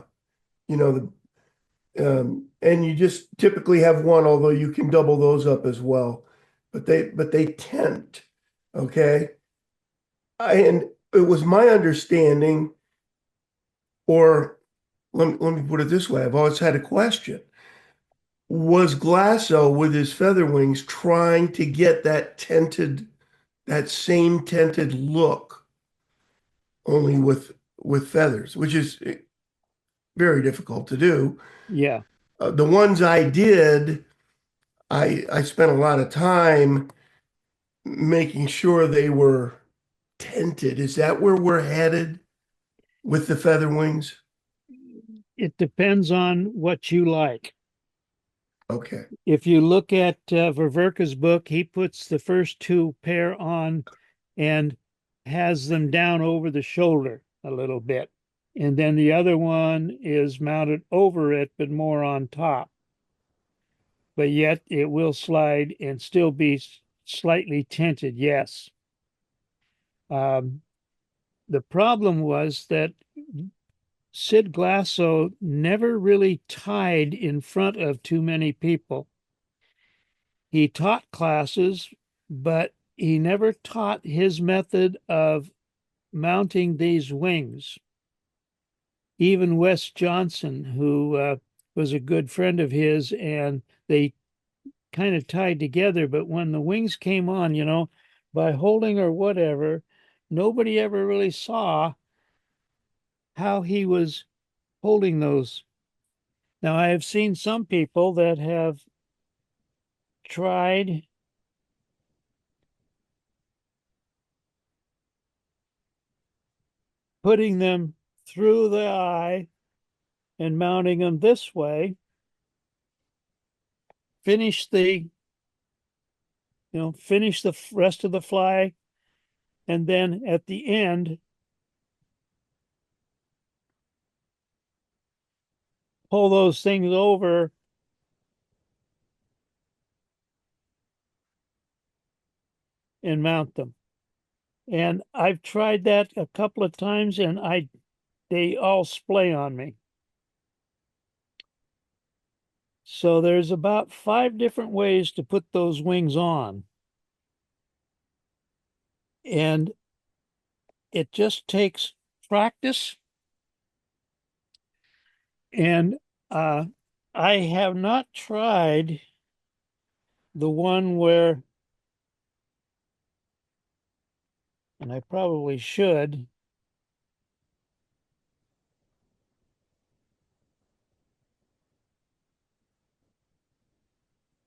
and you just typically have one, although you can double those up as well. But they tent, okay? And it was my understanding, or let me put it this way, I've always had a question. Was Glasso with his feather wings trying to get that same tented look, only with feathers, which is very difficult to do. Yeah. The ones I did, I spent a lot of time making sure they were tented. Is that where we're headed with the feather wings? It depends on what you like. Okay. If you look at Ververka's book, he puts the first two pair on and has them down over the shoulder a little bit. And then the other one is mounted over it, but more on top. But yet it will slide and still be slightly tinted, yes. The problem was that Syd Glasso never really tied in front of too many people. He taught classes, but he never taught his method of mounting these wings. Even Wes Johnson, who was a good friend of his, and they kind of tied together. But when the wings came on, by holding or whatever, nobody ever really saw how he was holding those. Now, I have seen some people that have tried putting them through the eye and mounting them this way, finish the rest of the fly, and then at the end pull those things over and mount them. And I've tried that a couple of times, and they all splay on me. So there's about 5 different ways to put those wings on. And it just takes practice. And I have not tried the one where, and I probably should,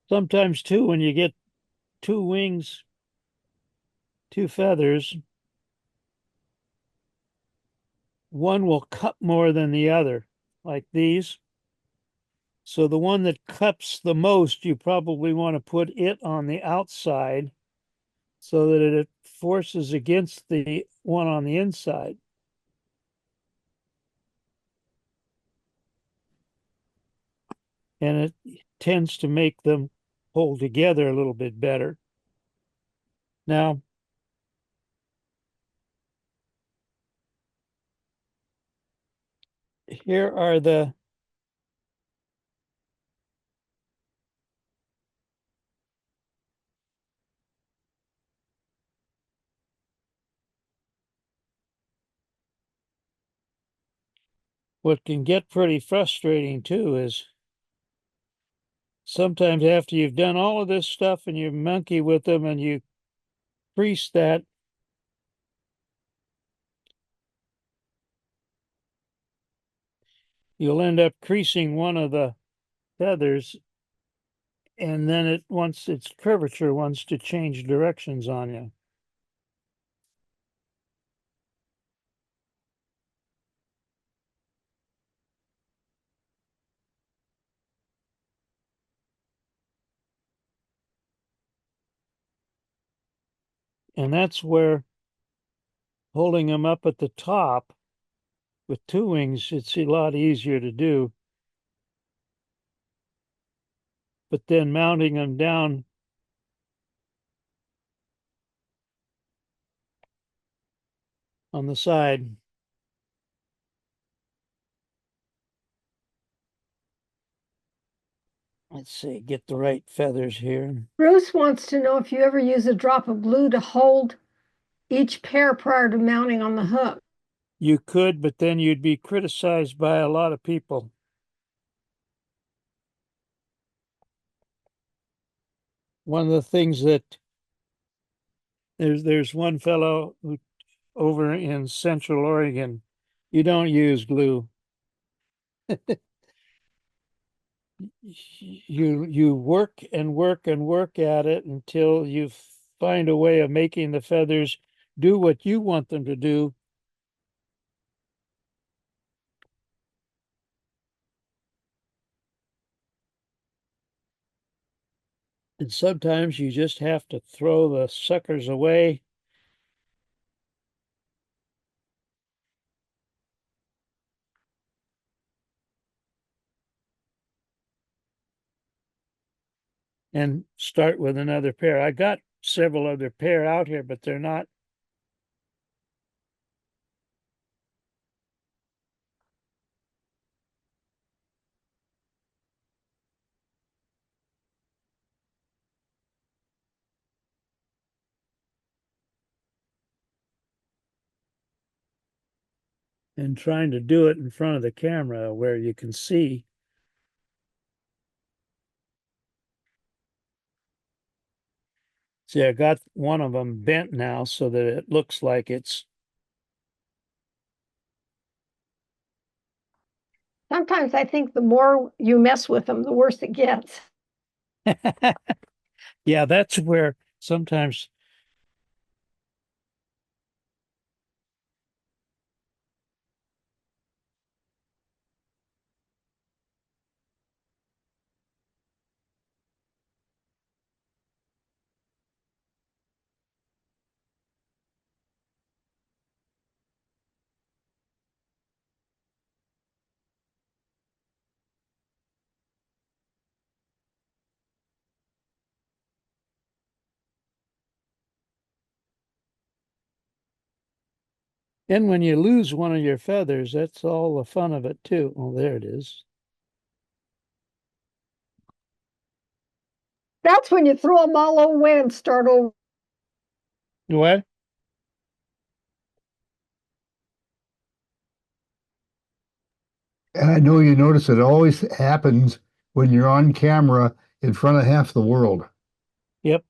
sometimes too, when you get 2 wings, 2 feathers, one will cut more than the other, like these. So the one that cups the most, you probably want to put it on the outside so that it forces against the one on the inside. And it tends to make them hold together a little bit better. Now, here are what can get pretty frustrating too is sometimes after you've done all of this stuff and you monkey with them and you crease that, you'll end up creasing one of the feathers, and then once its curvature wants to change directions on you. And that's where holding them up at the top with 2 wings, it's a lot easier to do. But then mounting them down on the side. Let's see, get the right feathers here. Bruce wants to know if you ever use a drop of glue to hold each pair prior to mounting on the hook. You could, but then you'd be criticized by a lot of people. One of the things that there's one fellow who over in Central Oregon, you don't use glue. You work and work and work at it until you find a way of making the feathers do what you want them to do. And sometimes you just have to throw the suckers away. And start with another pair. I got several other pair out here, but they're not. And trying to do it in front of the camera where you can see. See, I got one of them bent now so that it looks like it's. Sometimes I think the more you mess with them, the worse it gets. Yeah, that's where sometimes. And when you lose one of your feathers, that's all the fun of it too. Oh, there it is. That's when you throw them all away and start over. What? And I know you notice it always happens when you're on camera in front of half the world. Yep.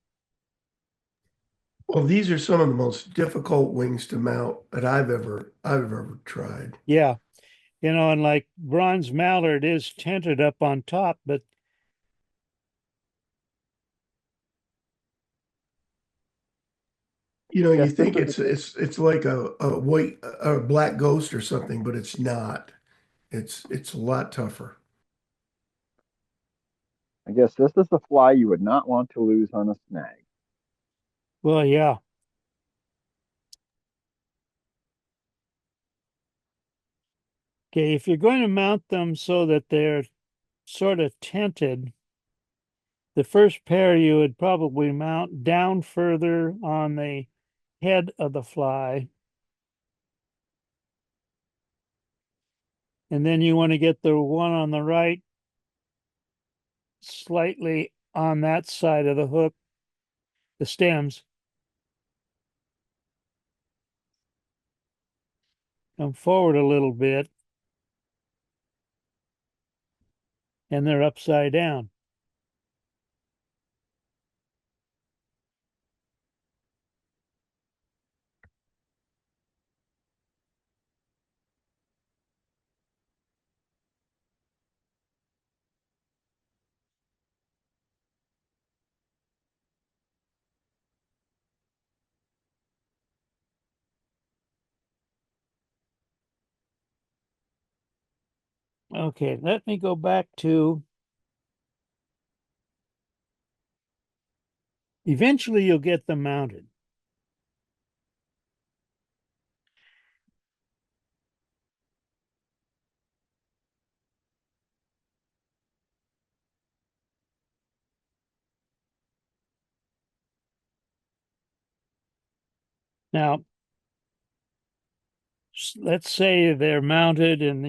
Well, these are some of the most difficult wings to mount that I've ever tried. Yeah. And like bronze mallard is tented up on top, but You Yes, this think is it's like a white a black ghost or something, but it's not. It's a lot tougher. I guess this is the fly you would not want to lose on a snag. well, yeah. Okay, if you're going to mount them so that they're sort of tented, the first pair you would probably mount down further on the head of the fly. And then you want to get the one on the right slightly on that side of the hook, the stems. Come forward a little bit, and they're upside down. Okay, let me go back to. Eventually, you'll get them mounted. Now, let's say they're mounted and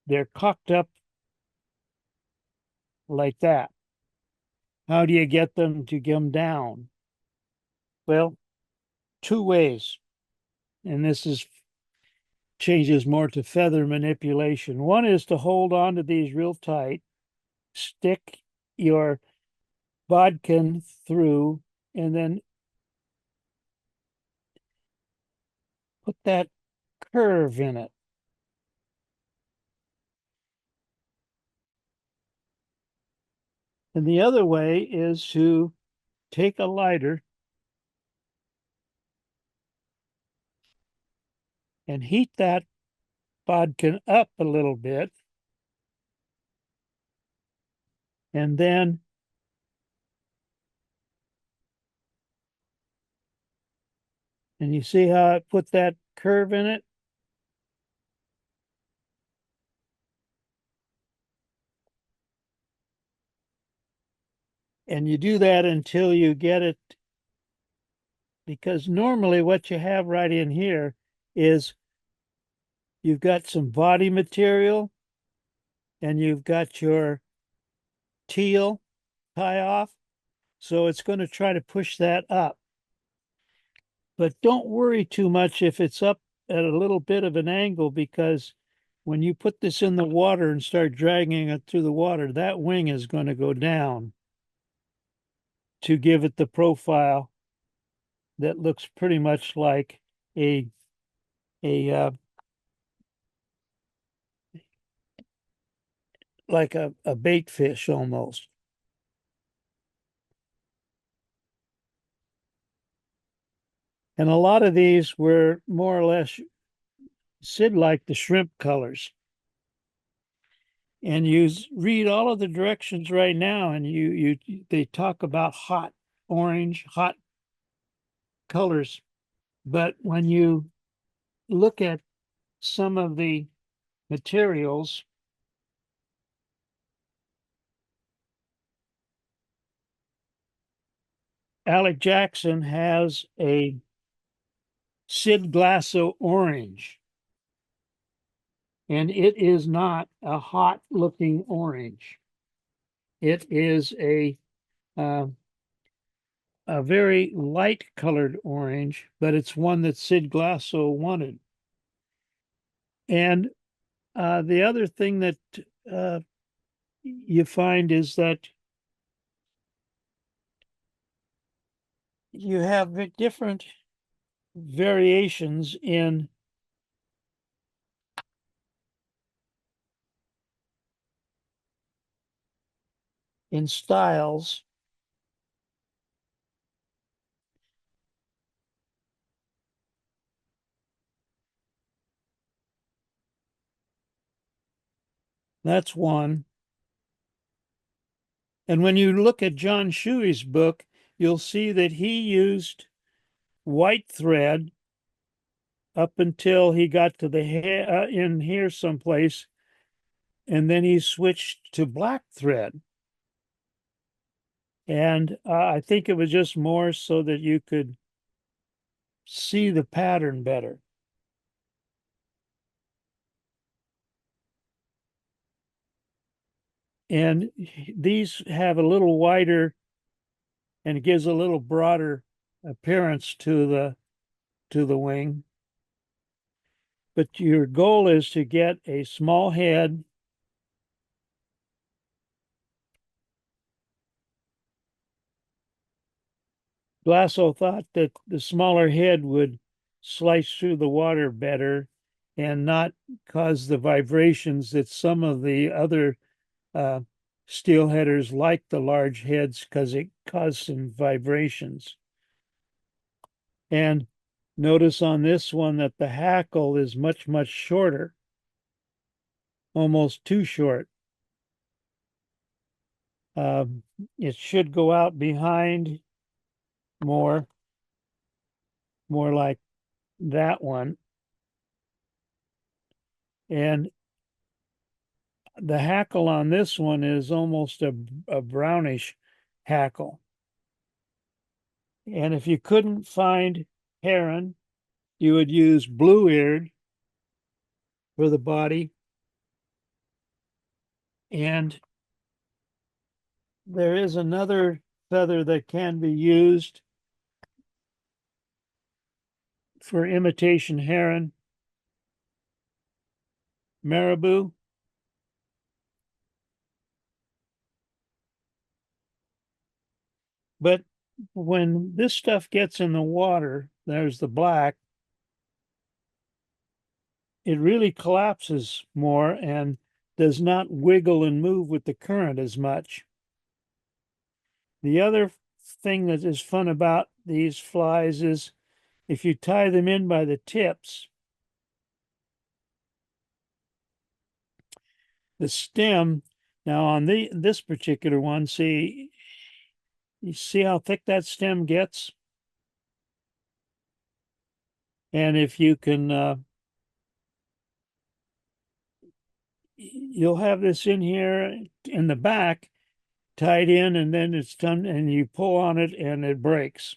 they're cocked up like that. How do you get them to come down? Well, two ways, and this is changes more to feather manipulation. One is to hold on to these real tight, stick your bodkin through, and then put that curve in it. And the other way is to take a lighter and heat that bodkin up a little bit, and then And you see how I put that curve in it? And you do that until you get it, because normally what you have right in here is you've got some body material and you've got your teal tie off. So it's going to try to push that up. But don't worry too much if it's up at a little bit of an angle, because when you put this in the water and start dragging it through the water, that wing is going to go down to give it the profile that looks pretty much like a like a bait fish almost. And a lot of these were more or less Sid like the shrimp colors. And you read all of the directions right now, and they talk about hot orange, hot colors. But when you look at some of the materials, Alec Jackson has a Syd Glasso orange, and it is not a hot looking orange. It is uh, a very light colored orange, but it's one that Syd Glasso wanted. And the other thing that you find is that you have different variations in styles. That's one. And when you look at John Shuey's book, you'll see that he used white thread up until he got to the in here someplace, and then he switched to black thread. And I think it was just more so that you could see the pattern better. And these have a little wider, and it gives a little broader appearance to the wing. But your goal is to get a small head Glasso thought that the smaller head would slice through the water better and not cause the vibrations that some of the other steelheaders like the large heads, because it caused some vibrations. And notice on this one that the hackle is much, much shorter, almost too short. It should go out behind more like that one. And the hackle on this one is almost a brownish hackle. And if you couldn't find heron, you would use blue-eared for the body. And there is another feather that can be used for imitation heron, marabou. But when this stuff gets in the water, there's the black, it really collapses more and does not wiggle and move with the current as much. The other thing that is fun about these flies is if you tie them in by the tips, the stem, now on this particular one, you see how thick that stem gets? And if you can, you'll have this in here in the back tied in, and then it's done, and you pull on it and it breaks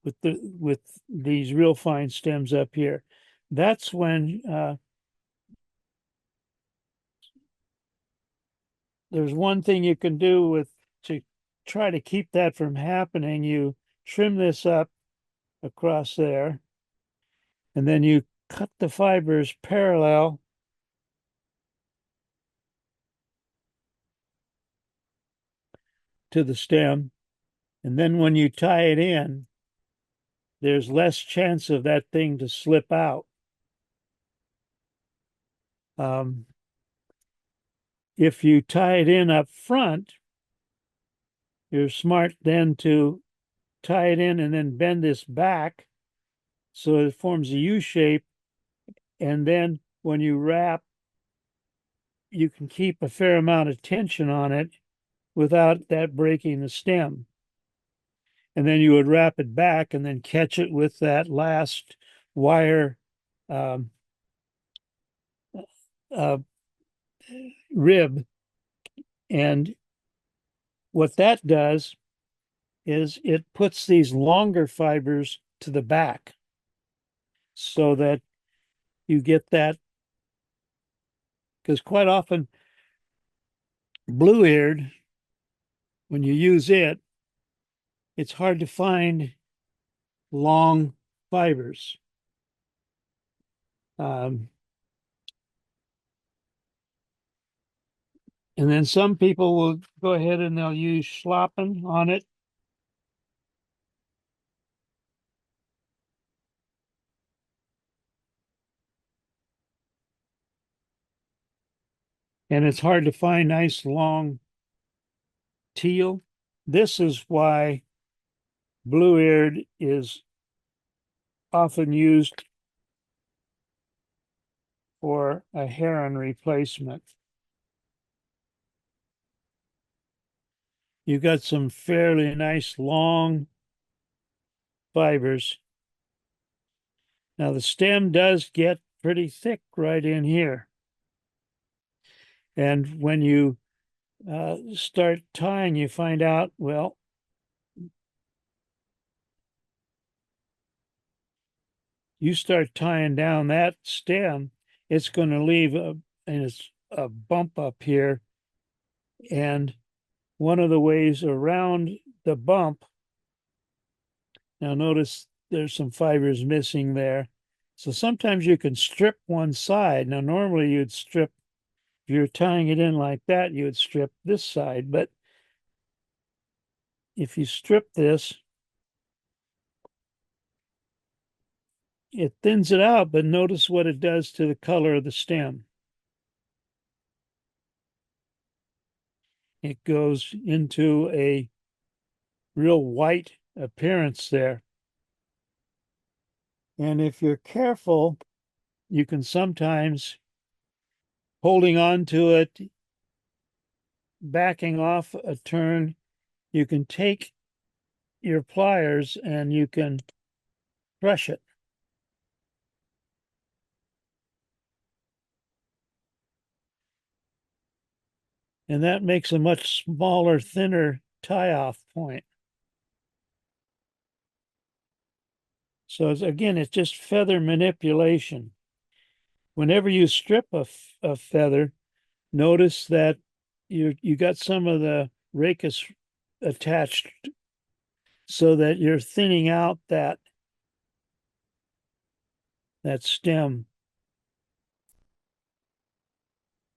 with these real fine stems up here. That's when there's one thing you can do to try to keep that from happening. You trim this up across there, and then you cut the fibers parallel to the stem. And then when you tie it in, there's less chance of that thing to slip out. If you tie it in up front, you're smart then to tie it in and then bend this back so it forms a U shape. And then when you wrap, you can keep a fair amount of tension on it without that breaking the stem. And then you would wrap it back and then catch it with that last wire rib. And what that does is it puts these longer fibers to the back so that you get that, because quite often blue-eared, when you use it, it's hard to find long fibers. And then some people will go ahead and they'll use schlappen on it. And it's hard to find nice long teal. This is why blue-eared is often used for a heron replacement. You've got some fairly nice long fibers. Now the stem does get pretty thick right in here. And when you start tying, you find out, well, you start tying down that stem, it's going to leave a bump up here. And one of the ways around the bump, now notice there's some fibers missing there. So sometimes you can strip one side. Now, normally you'd strip, if you're tying it in like that, you would strip this side. But if you strip this, it thins it out, but notice what it does to the color of the stem. It goes into a real white appearance there. And if you're careful, you can sometimes, holding on to it, backing off a turn, you can take your pliers and you can crush it. And that makes a much smaller, thinner tie-off point. So again, it's just feather manipulation. Whenever you strip a feather, notice that you got some of the rachis attached so that you're thinning out that stem.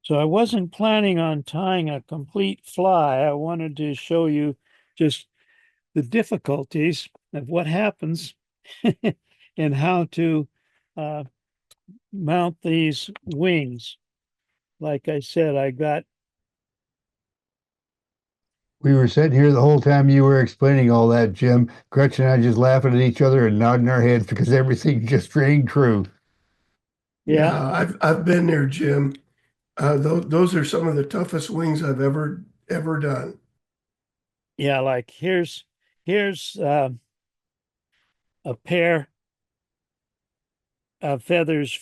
So I wasn't planning on tying a complete fly. I wanted to show you just the difficulties of what happens and how to mount these wings. Like I said, We were sitting here the whole time you were explaining all that, Jim. Gretchen and I just laughing at each other and nodding our heads because everything just rang true. yeah, I've been there, Jim. Those are some of the toughest wings I've ever done. like here's a pair of feathers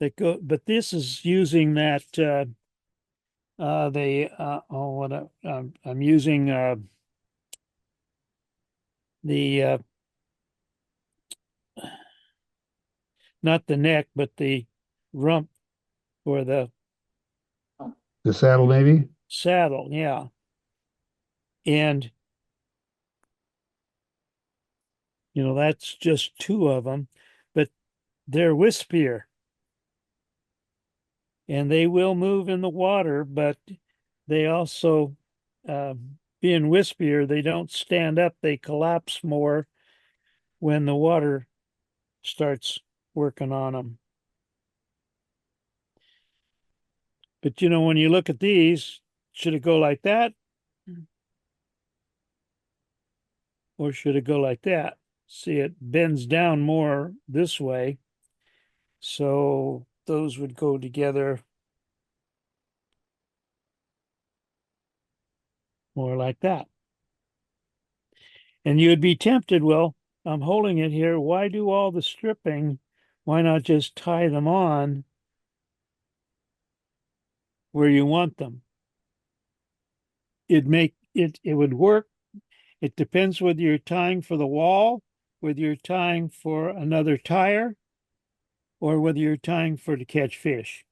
that go, but this is using that I'm using the not the neck, but the rump or the saddle, maybe? saddle, yeah. And that's just two of them, but they're wispier. And they will move in the water, but they also, being wispier, they don't stand up. They collapse more when the water starts working on them. But when you look at these, should it go like that? Or should it go like that? See, it bends down more this way. So those would go together more like that. And you'd be tempted, well, I'm holding it here. Why do all the stripping? Why not just tie them on where you want them? It would work. It depends whether you're tying for the wall, whether you're tying for another tire, or whether you're tying for to catch fish.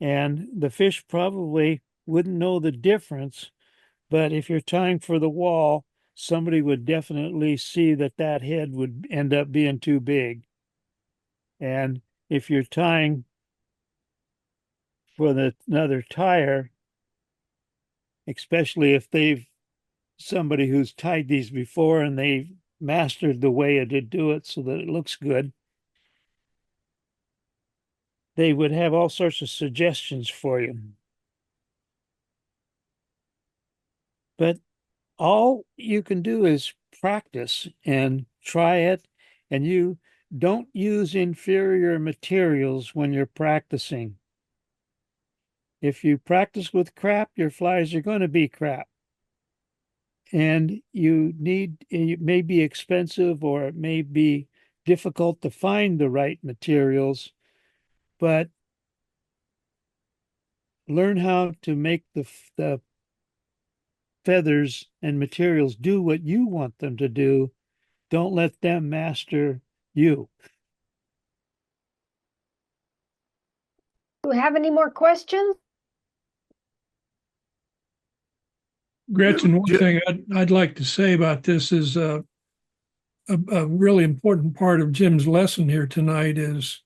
And the fish probably wouldn't know the difference, but if you're tying for the wall, somebody would definitely see that head would end up being too big. And if you're tying for another tire, especially if somebody who's tied these before and they've mastered the way to do it so that it looks good, they would have all sorts of suggestions for you. But all you can do is practice and try it, and you don't use inferior materials when you're practicing. If you practice with crap, your flies are going to be crap. And it may be expensive or it may be difficult to find the right materials, but learn how to make the feathers and materials do what you want them to do. Don't let them master you. Do we have any more questions? Gretchen, one thing I'd like to say about this is a really important part of Jim's lesson here tonight is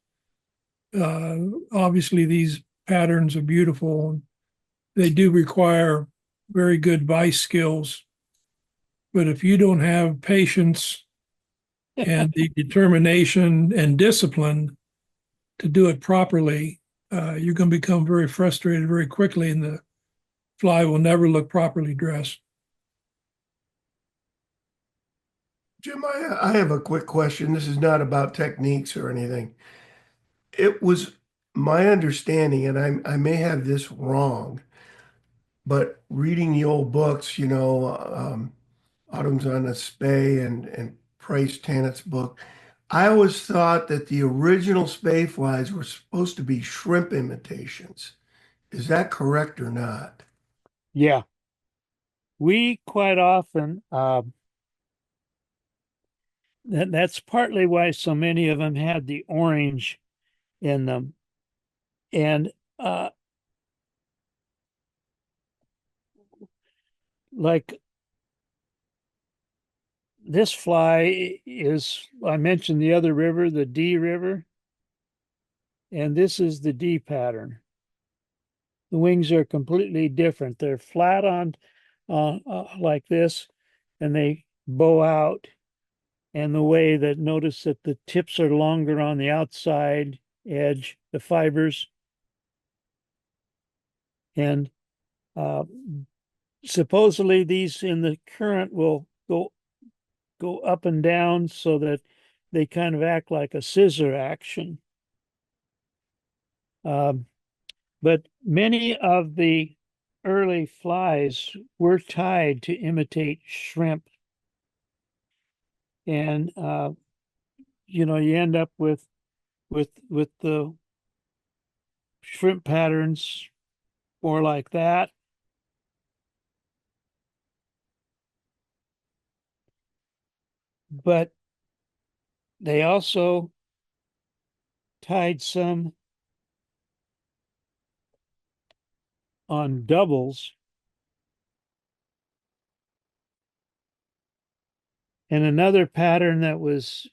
obviously these patterns are beautiful. They do require very good vice skills. But if you don't have patience and the determination and discipline to do it properly, you're going to become very frustrated very quickly, and the fly will never look properly dressed. Jim, I have a quick question. This is not about techniques or anything. It was my understanding, and I may have this wrong, but reading the old books, Autumn's on a Spey and Price Tannett's book, I always thought that the original Spey flies were supposed to be shrimp imitations. Is that correct or not? Yeah. We quite often, that's partly why so many of them had the orange in them. And like this fly is, I mentioned the other river, the D river, and this is the D pattern. The wings are completely different. They're flat on like this, and they bow out. And the way that, notice that the tips are longer on the outside edge, the fibers. And supposedly these in the current will go up and down so that they kind of act like a scissor action. But many of the early flies were tied to imitate shrimp. And you know, you end up with the shrimp patterns more like that. But they also tied some on doubles. And another pattern that was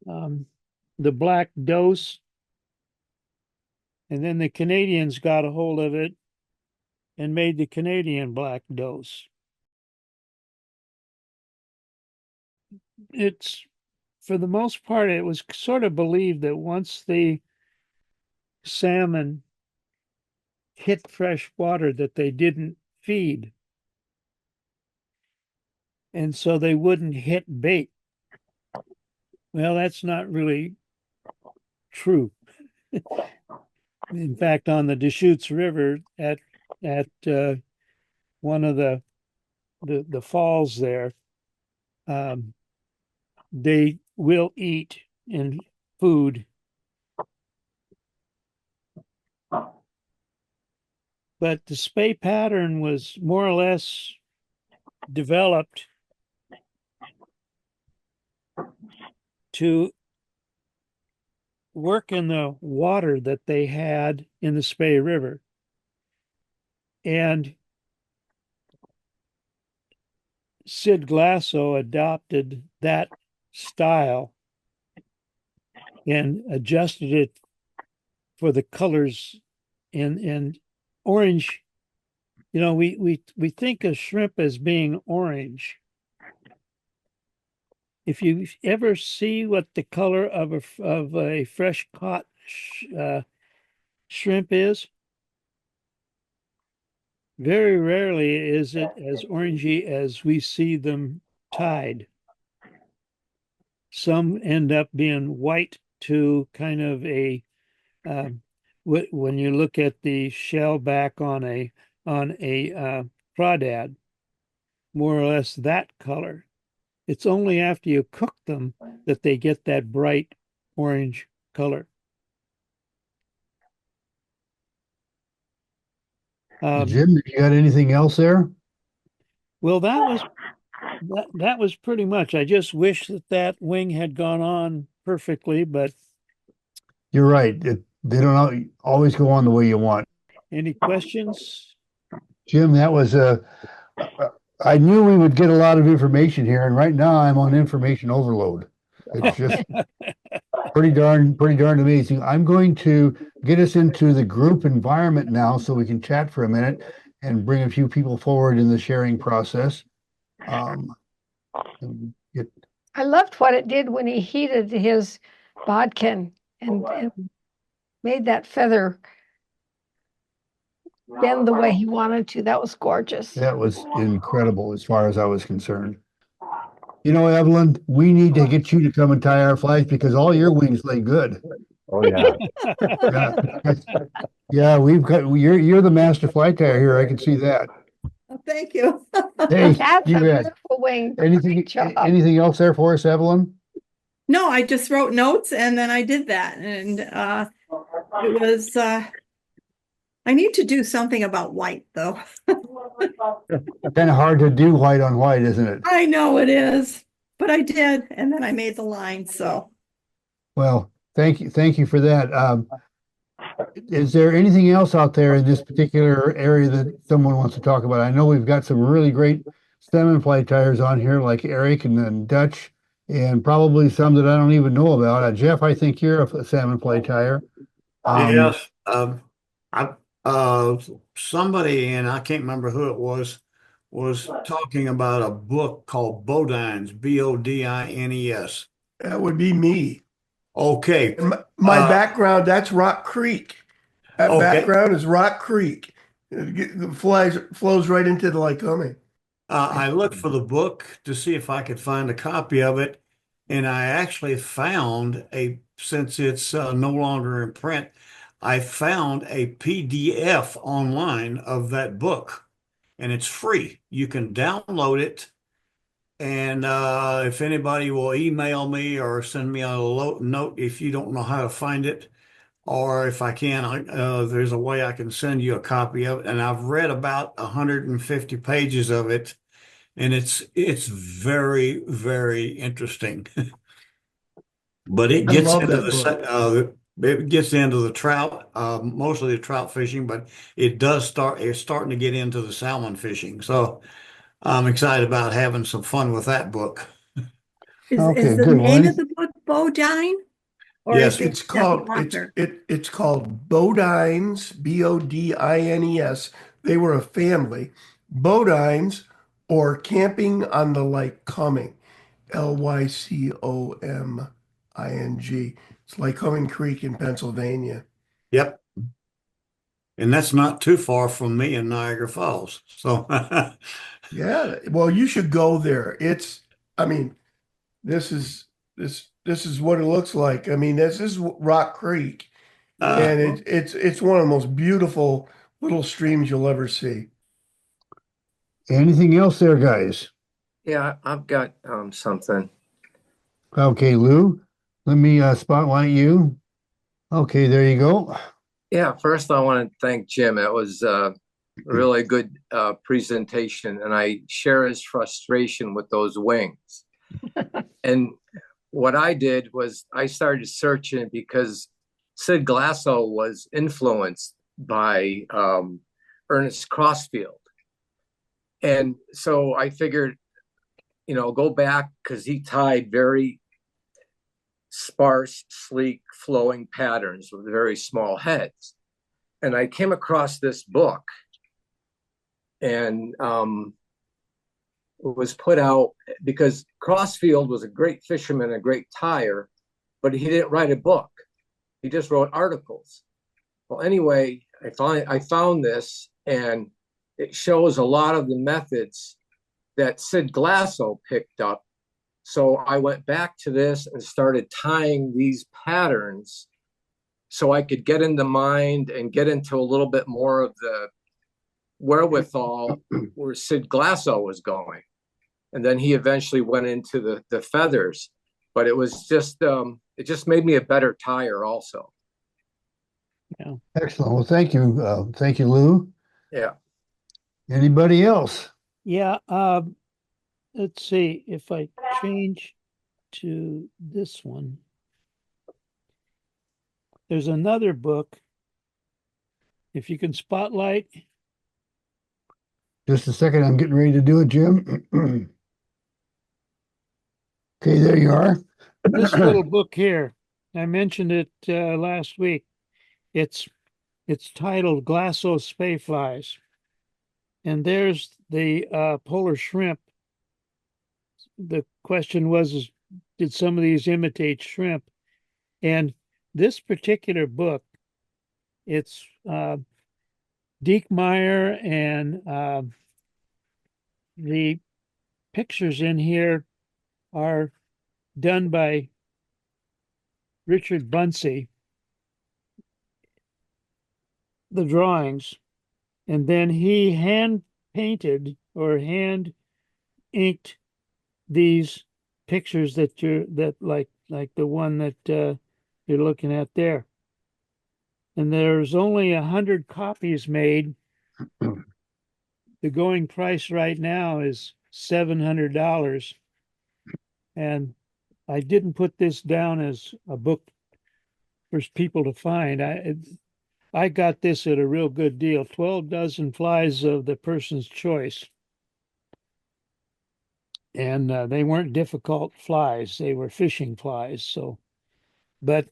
the black dose. And then the Canadians got a hold of it and made the Canadian black dose. It's, for the most part, it was sort of believed that once the salmon hit fresh water that they didn't feed. And so they wouldn't hit bait. Well, that's not really true. In fact, on the Deschutes River at one of the falls there, they will eat in food. But the Spey pattern was more or less developed to work in the water that they had in the Spey River. And Syd Glasso adopted that style and adjusted it for the colors and orange. You know, we think of shrimp as being orange. If you ever see what the color of a fresh caught shrimp is, very rarely is it as orangey as we see them tied. Some end up being white to kind of a when you look at the shell back on a crawdad, more or less that color. It's only after you cook them that they get that bright orange color. Jim, you got anything else there? Well, that was pretty much. I just wish that wing had gone on perfectly, but You're right. They don't always go on the way you want. any questions? Jim, that was I knew we would get a lot of information here, and right now I'm on information overload. It's just pretty darn amazing. I'm going to get us into the group environment now so we can chat for a minute and bring a few people forward in the sharing process. I loved what it did when he heated his bodkin and made that feather bend the way he wanted to. That was gorgeous. That was incredible as far as I was concerned. You know, Evelyn, we need to get you to come and tie our flags because all your wings lay good. Oh, yeah. Yeah, you're the master fly tyer here. I can see that. Oh, thank you. Hey, That's a you bet. beautiful wing. Anything Great job. anything else there for us, Evelyn? No, I just wrote notes and then I did that. And it was, I need to do something about white though. Kind of hard to do white on white, isn't it? I know it is, but I did. And then I made the line. So. Well, thank you for that. Is there anything else out there in this particular area that someone wants to talk about? I know we've got some really great salmon fly tyers on here, like Eric and then Dutch, and probably some that I don't even know about. Jeff, I think you're a salmon fly tyer. Yes. Somebody, and I can't remember who it was talking about a book called Bodines, Bodines. That would be me. Okay. And my background, that's Rock Creek. That background is Rock Creek. The flows right into the Lycoming. I looked for the book to see if I could find a copy of it, and I actually found since it's no longer in print, I found a PDF online of that book, and it's free. You can download it, And if anybody will email me or send me a note if you don't know how to find it, or if I can, there's a way I can send you a copy of it. And I've read about 150 pages of it, and it's very, very interesting. But it I gets love into that book. it gets into the trout, mostly the trout fishing, but it's starting to get into the salmon fishing. So I'm excited about having some fun with that book. Okay, Is the good. Well, name of the book Bodine? Or is Yes, it It's just called author? it's called Bodines, Bodines. They were a family. Bodines or Camping on the Lake Coming, Lycoming. It's Lycoming Creek in Pennsylvania. yep. And that's not too far from me in Niagara Falls. So Yeah, well, you should go there. I mean, this is this is what it looks like. I mean, this is Rock Creek, uh, and it's one of the most beautiful little streams you'll ever see. anything else there, guys? Yeah, I've got something. Okay, Lou, let me spotlight you. Okay, there you go. Yeah, first I want to thank Jim. It was a really good presentation, and I share his frustration with those wings. And what I did was I started searching because Syd Glasso was influenced by Ernest Crossfield. And so I figured, go back because he tied very sparse, sleek, flowing patterns with very small heads. And I came across this book, and it was put out because Crossfield was a great fisherman, a great tyer, but he didn't write a book. He just wrote articles. Well, anyway, I found this, and it shows a lot of the methods that Syd Glasso picked up. So I went back to this and started tying these patterns so I could get in the mind and get into a little bit more of the wherewithal where Syd Glasso was going. And then he eventually went into the feathers, but it was just it just made me a better tyer also. Yeah. Excellent. Well, thank you, Lou. Yeah. Anybody else? Yeah. Let's see if I change to this one. There's another book. If you can spotlight. Just a second, I'm getting ready to do it, Jim. Okay, there you are. This little book here, I mentioned it last week. It's titled Glasso Spey Flies. And there's the polar shrimp. The question was, did some of these imitate shrimp? And this particular book, it's Diekmeyer, and the pictures in here are done by Richard Bunsey, the drawings, and then he hand painted or hand inked these pictures that like the one that you're looking at there. And there's only 100 copies made. The going price right now is $700. And I didn't put this down as a book for people to find. I got this at a real good deal, 12 dozen flies of the person's choice. And they weren't difficult flies. They were fishing flies. So, but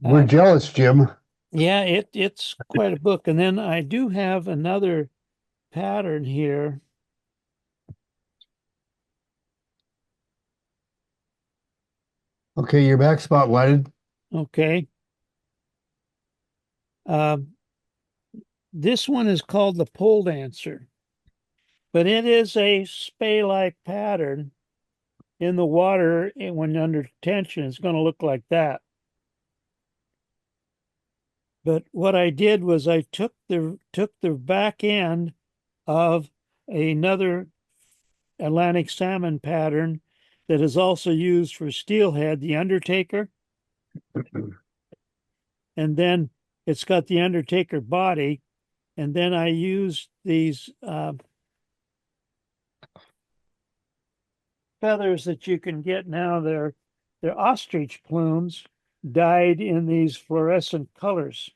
We're jealous, Jim. yeah, it's quite a book. And then I do have another pattern here. Okay, you're back spotlighted. Okay. This one is called the pole dancer, but it is a spey-like pattern in the water. When under tension, it's going to look like that. But what I did was I took the back end of another Atlantic salmon pattern that is also used for steelhead, the Undertaker. And then it's got the Undertaker body. And then I used these feathers that you can get now. They're ostrich plumes dyed in these fluorescent colors.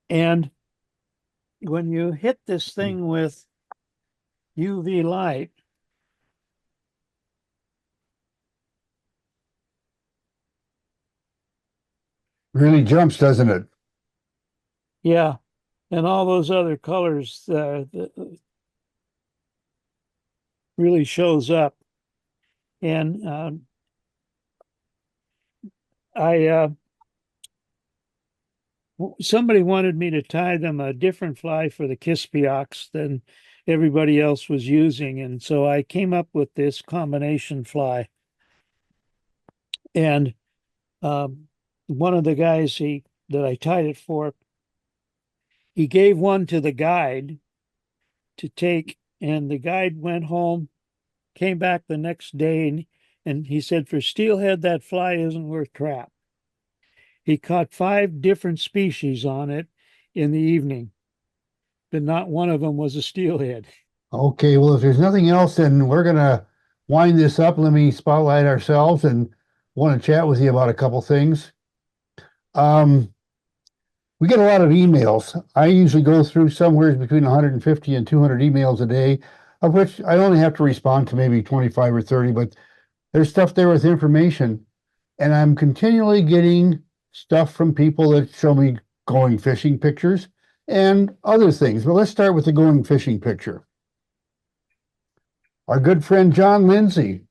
And when you hit this thing with UV light, Really jumps, doesn't it? yeah, and all those other colors really shows up. And somebody wanted me to tie them a different fly for the Kispiox than everybody else was using, and so I came up with this combination fly. And one of the guys that I tied it for, he gave one to the guide to take, and the guide went home, came back the next day, and he said, for steelhead, that fly isn't worth crap. He caught 5 different species on it in the evening, but not one of them was a steelhead. Okay, well, if there's nothing else, then we're going to wind this up. Let me spotlight ourselves and want to chat with you about a couple things. We get a lot of emails. I usually go through somewhere between 150 and 200 emails a day, of which I only have to respond to maybe 25 or 30, but there's stuff there with information. And I'm continually getting stuff from people that show me going fishing pictures and other things. But let's start with the going fishing picture. Our good friend John Lindsay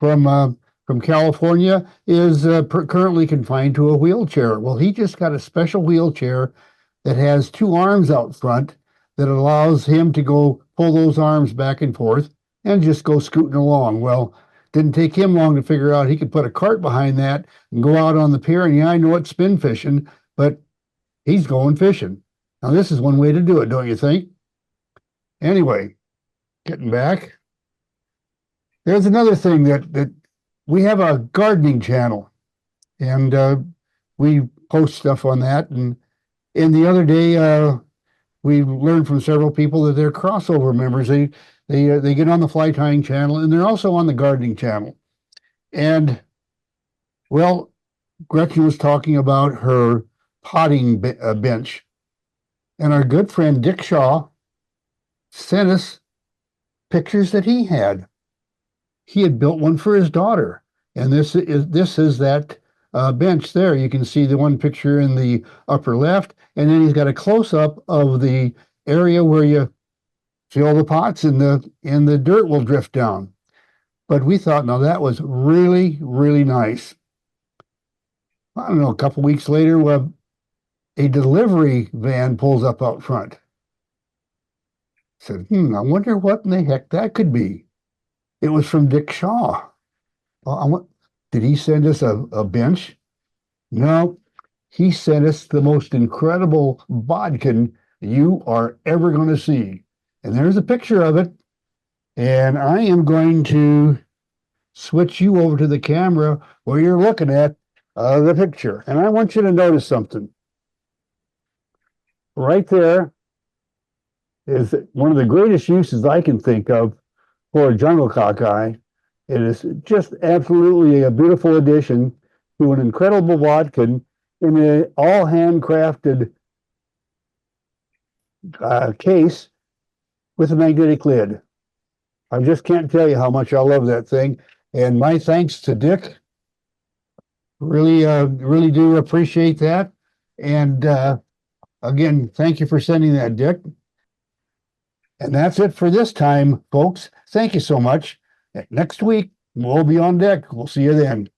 from California is currently confined to a wheelchair. Well, he just got a special wheelchair that has 2 arms out front that allows him to go pull those arms back and forth and just go scooting along. Well, didn't take him long to figure out he could put a cart behind that and go out on the pier. And yeah, I know it's spin fishing, but he's going fishing. Now, this is one way to do it, don't you think? Anyway, getting back. There's another thing that we have a gardening channel, and we post stuff on that. And the other day, we learned from several people that they're crossover members. They get on the fly tying channel, and they're also on the gardening channel. And well, Gretchen was talking about her potting bench, and our good friend Dick Shaw sent us pictures that he had. He had built one for his daughter, and this is that bench there. You can see the one picture in the upper left, and then he's got a close-up of the area where you fill the pots and the dirt will drift down. But we thought, no, that was really, really nice. I don't know, a couple weeks later, a delivery van pulls up out front. Said, I wonder what in the heck that could be. It was from Dick Shaw. Did he send us a bench? No, he sent us the most incredible bodkin you are ever going to see. And there's a picture of it. And I am going to switch you over to the camera where you're looking at the picture. And I want you to notice something. Right there is one of the greatest uses I can think of for a jungle cockeye. It is just absolutely a beautiful addition to an incredible bodkin in an all handcrafted case with a magnetic lid. I just can't tell you how much I love that thing. And my thanks to Dick. Really do appreciate that. And again, thank you for sending that, Dick. And that's it for this time, folks. Thank you so much. Next week, we'll be on deck. We'll see you then.